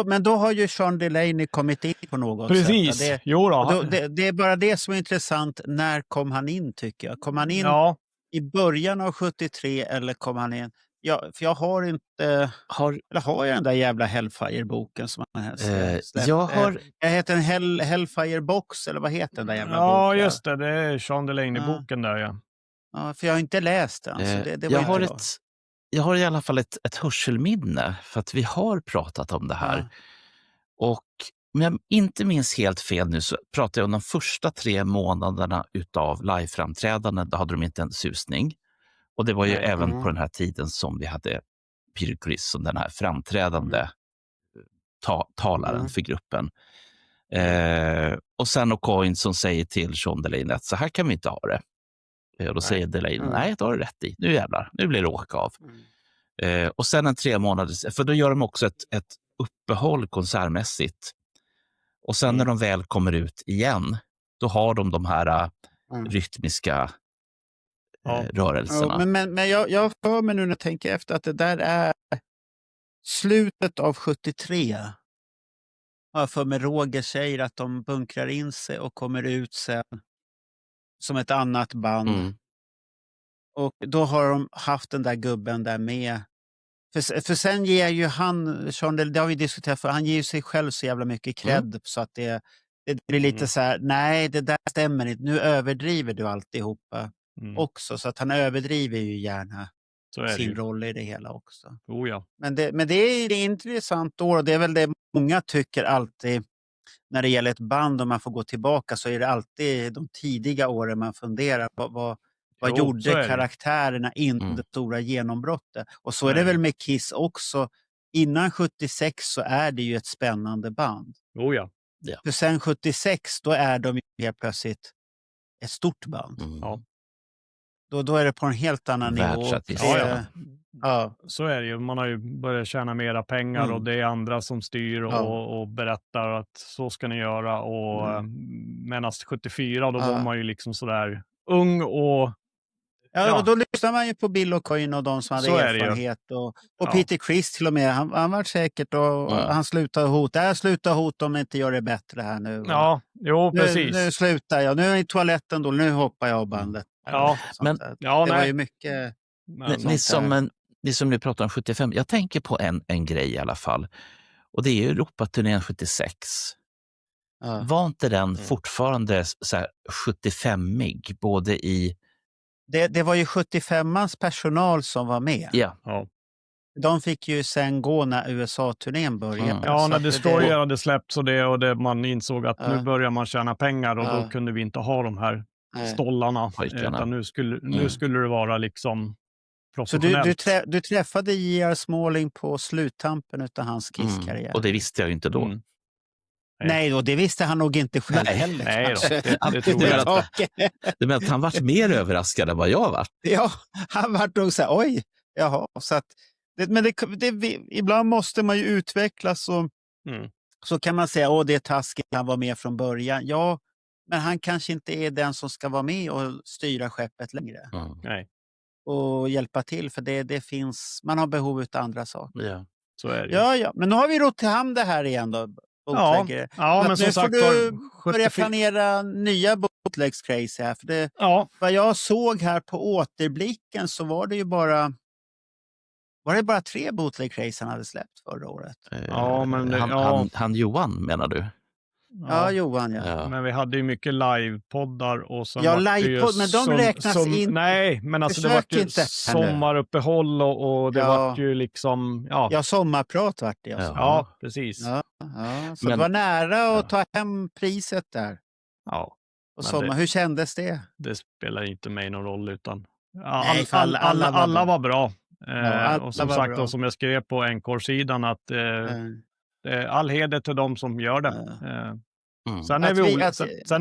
men då har ju Sean Delaney kommit in på något precis. sätt. Det är bara det som är intressant. När kom han in, tycker jag? Kom han in i början av 73, eller kom han in? Ja, för jag har inte... Eller har jag den där jävla Hellfire-boken som han släppt? Jag heter en Hellfire-box, eller vad heter den där jävla boken? Ja, just det. Det är Sean Delaney-boken där, Ja, för jag har inte läst den. Så det var jag har i alla fall ett hörselminne, för att vi har pratat om det här. Och om jag inte minns helt fel nu, så pratar jag om de första 3 månaderna utav liveframträdanden. Då hade de inte en susning. Och det var ju även på den här tiden som vi hade Peter Criss som den här framträdande talaren för gruppen. Och sen Aucoin som säger till Sean Delaney att så här kan vi inte ha det. Och då säger Delaney, nej, det har du rätt i. Nu jävlar, nu blir det åka av. Och sen en 3 månader, för då gör de också ett uppehåll konsertmässigt. Och sen när de väl kommer ut igen, då har de här rytmiska rörelserna. Men jag för mig nu när jag tänker efter att det där är slutet av 73. Ja, för mig Roger säger att de bunkrar in sig och kommer ut sen som ett annat band. Och då har de haft den där gubben där med. För sen ger ju han, Sean, det har vi diskuterat för, han ger ju sig själv så jävla mycket cred så att det blir lite så här, nej det där stämmer inte, nu överdriver du alltihopa också. Så att han överdriver ju gärna sin roll i det hela också. Ja. Men det är intressant då, och det är väl det många tycker alltid när det gäller ett band, om man får gå tillbaka, så är det alltid de tidiga åren man funderar på vad gjorde karaktärerna in det stora genombrottet. Och så är det väl med Kiss också. Innan 76 så är det ju ett spännande band. Ja. För sen 76 då är de ju helt plötsligt ett stort band. Ja. Då är det på en helt annan nivå. Ja. Så är det ju. Man har ju börjat tjäna mera pengar och det är andra som styr och berättar att så ska ni göra. Och medan 74 då var man ju liksom sådär ung och och då lyssnar man ju på Bill O'Coin och de som hade erfarenhet. Och Peter Criss till och med. Han var säkert och han slutade hota. Jag slutar hota om jag inte gör det bättre här nu. Ja, precis. Nu slutar jag. Nu är jag i toaletten då. Nu hoppar jag av bandet. Ja, men det var ju mycket... Ni som nu pratar om 75, jag tänker på en grej i alla fall. Och det är ju Europaturnén 76. Var inte den fortfarande så här 75-ig? Både i... Det var ju 75-mans personal som var med. Ja. De fick ju sen gå när USA-turnén började. Ja, när Destroyer hade släppts och man insåg att nu börjar man tjäna pengar och då kunde vi inte ha de här stollarna. Utan nu skulle det vara liksom professionellt. Så du träffade J.R. Smalling på sluttampen utav hans Kiss-karriär. Och det visste jag ju inte då. Nej, och det visste han nog inte själv heller. Nej då, det tror jag inte. Det menar att han var mer överraskad än vad jag var. Ja, han var nog så här, oj, jaha. Så att, ibland måste man ju utvecklas och så kan man säga, det är taskigt, han var med från början. Ja, men han kanske inte är den som ska vara med och styra skeppet längre. Nej. Och hjälpa till, för det finns, man har behov av andra saker. Ja, så är det. Ja, men nu har vi rott hem det här igen då. Ja, men som sagt, nu får du börja planera nya bootlegs crazy här. För vad jag såg här på återblicken så var det ju bara 3 bootleg crazy han hade släppt förra året. Ja, men han Johan menar du? Ja, Johan, ja. Men vi hade ju mycket livepoddar och så. Ja, livepodd, men de räknas in. Nej, men alltså det var ju sommaruppehåll och det var ju liksom... Ja, sommarprat vart det. Alltså. Ja, precis. Ja, så det var nära att ta hem priset där. Ja. Och hur kändes det? Det spelar inte mig någon roll, utan alla var bra. Och som sagt, då, som jag skrev på NK-sidan, att all heder till de som gör det. Sen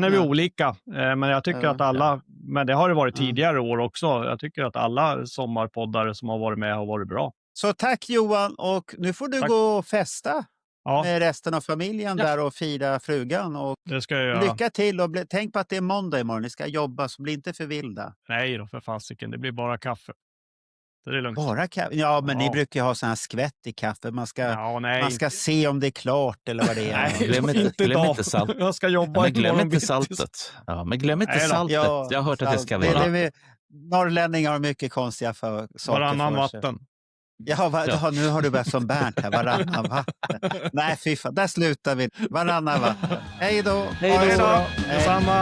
är vi olika, men jag tycker att alla, men det har det varit tidigare år också, jag tycker att alla sommarpoddare som har varit med har varit bra. Så tack Johan, och nu får du gå och festa med resten av familjen där och fira frugan. Och det ska jag göra. Lycka till och tänk på att det är måndag imorgon, ni ska jobba, så bli inte för vilda. Nej då, för fasiken, det blir bara kaffe. Det är lugnt. Bara kaffe? Ja, men ni brukar ju ha sån här skvätt i kaffe. Man ska se om det är klart eller vad det är. Nej, glöm inte saltet. Jag ska jobba. Men glöm inte saltet. Ja, men glöm inte saltet. Ja, jag har hört att det ska vara. Norrlänningar har mycket konstiga saker. Varannan vatten. Ja, nu har du börjat som Bernt här. Varannan vatten. Nej, fy fan. Där slutar vi. Varannan vatten. Hej då. Hej då. Detsamma.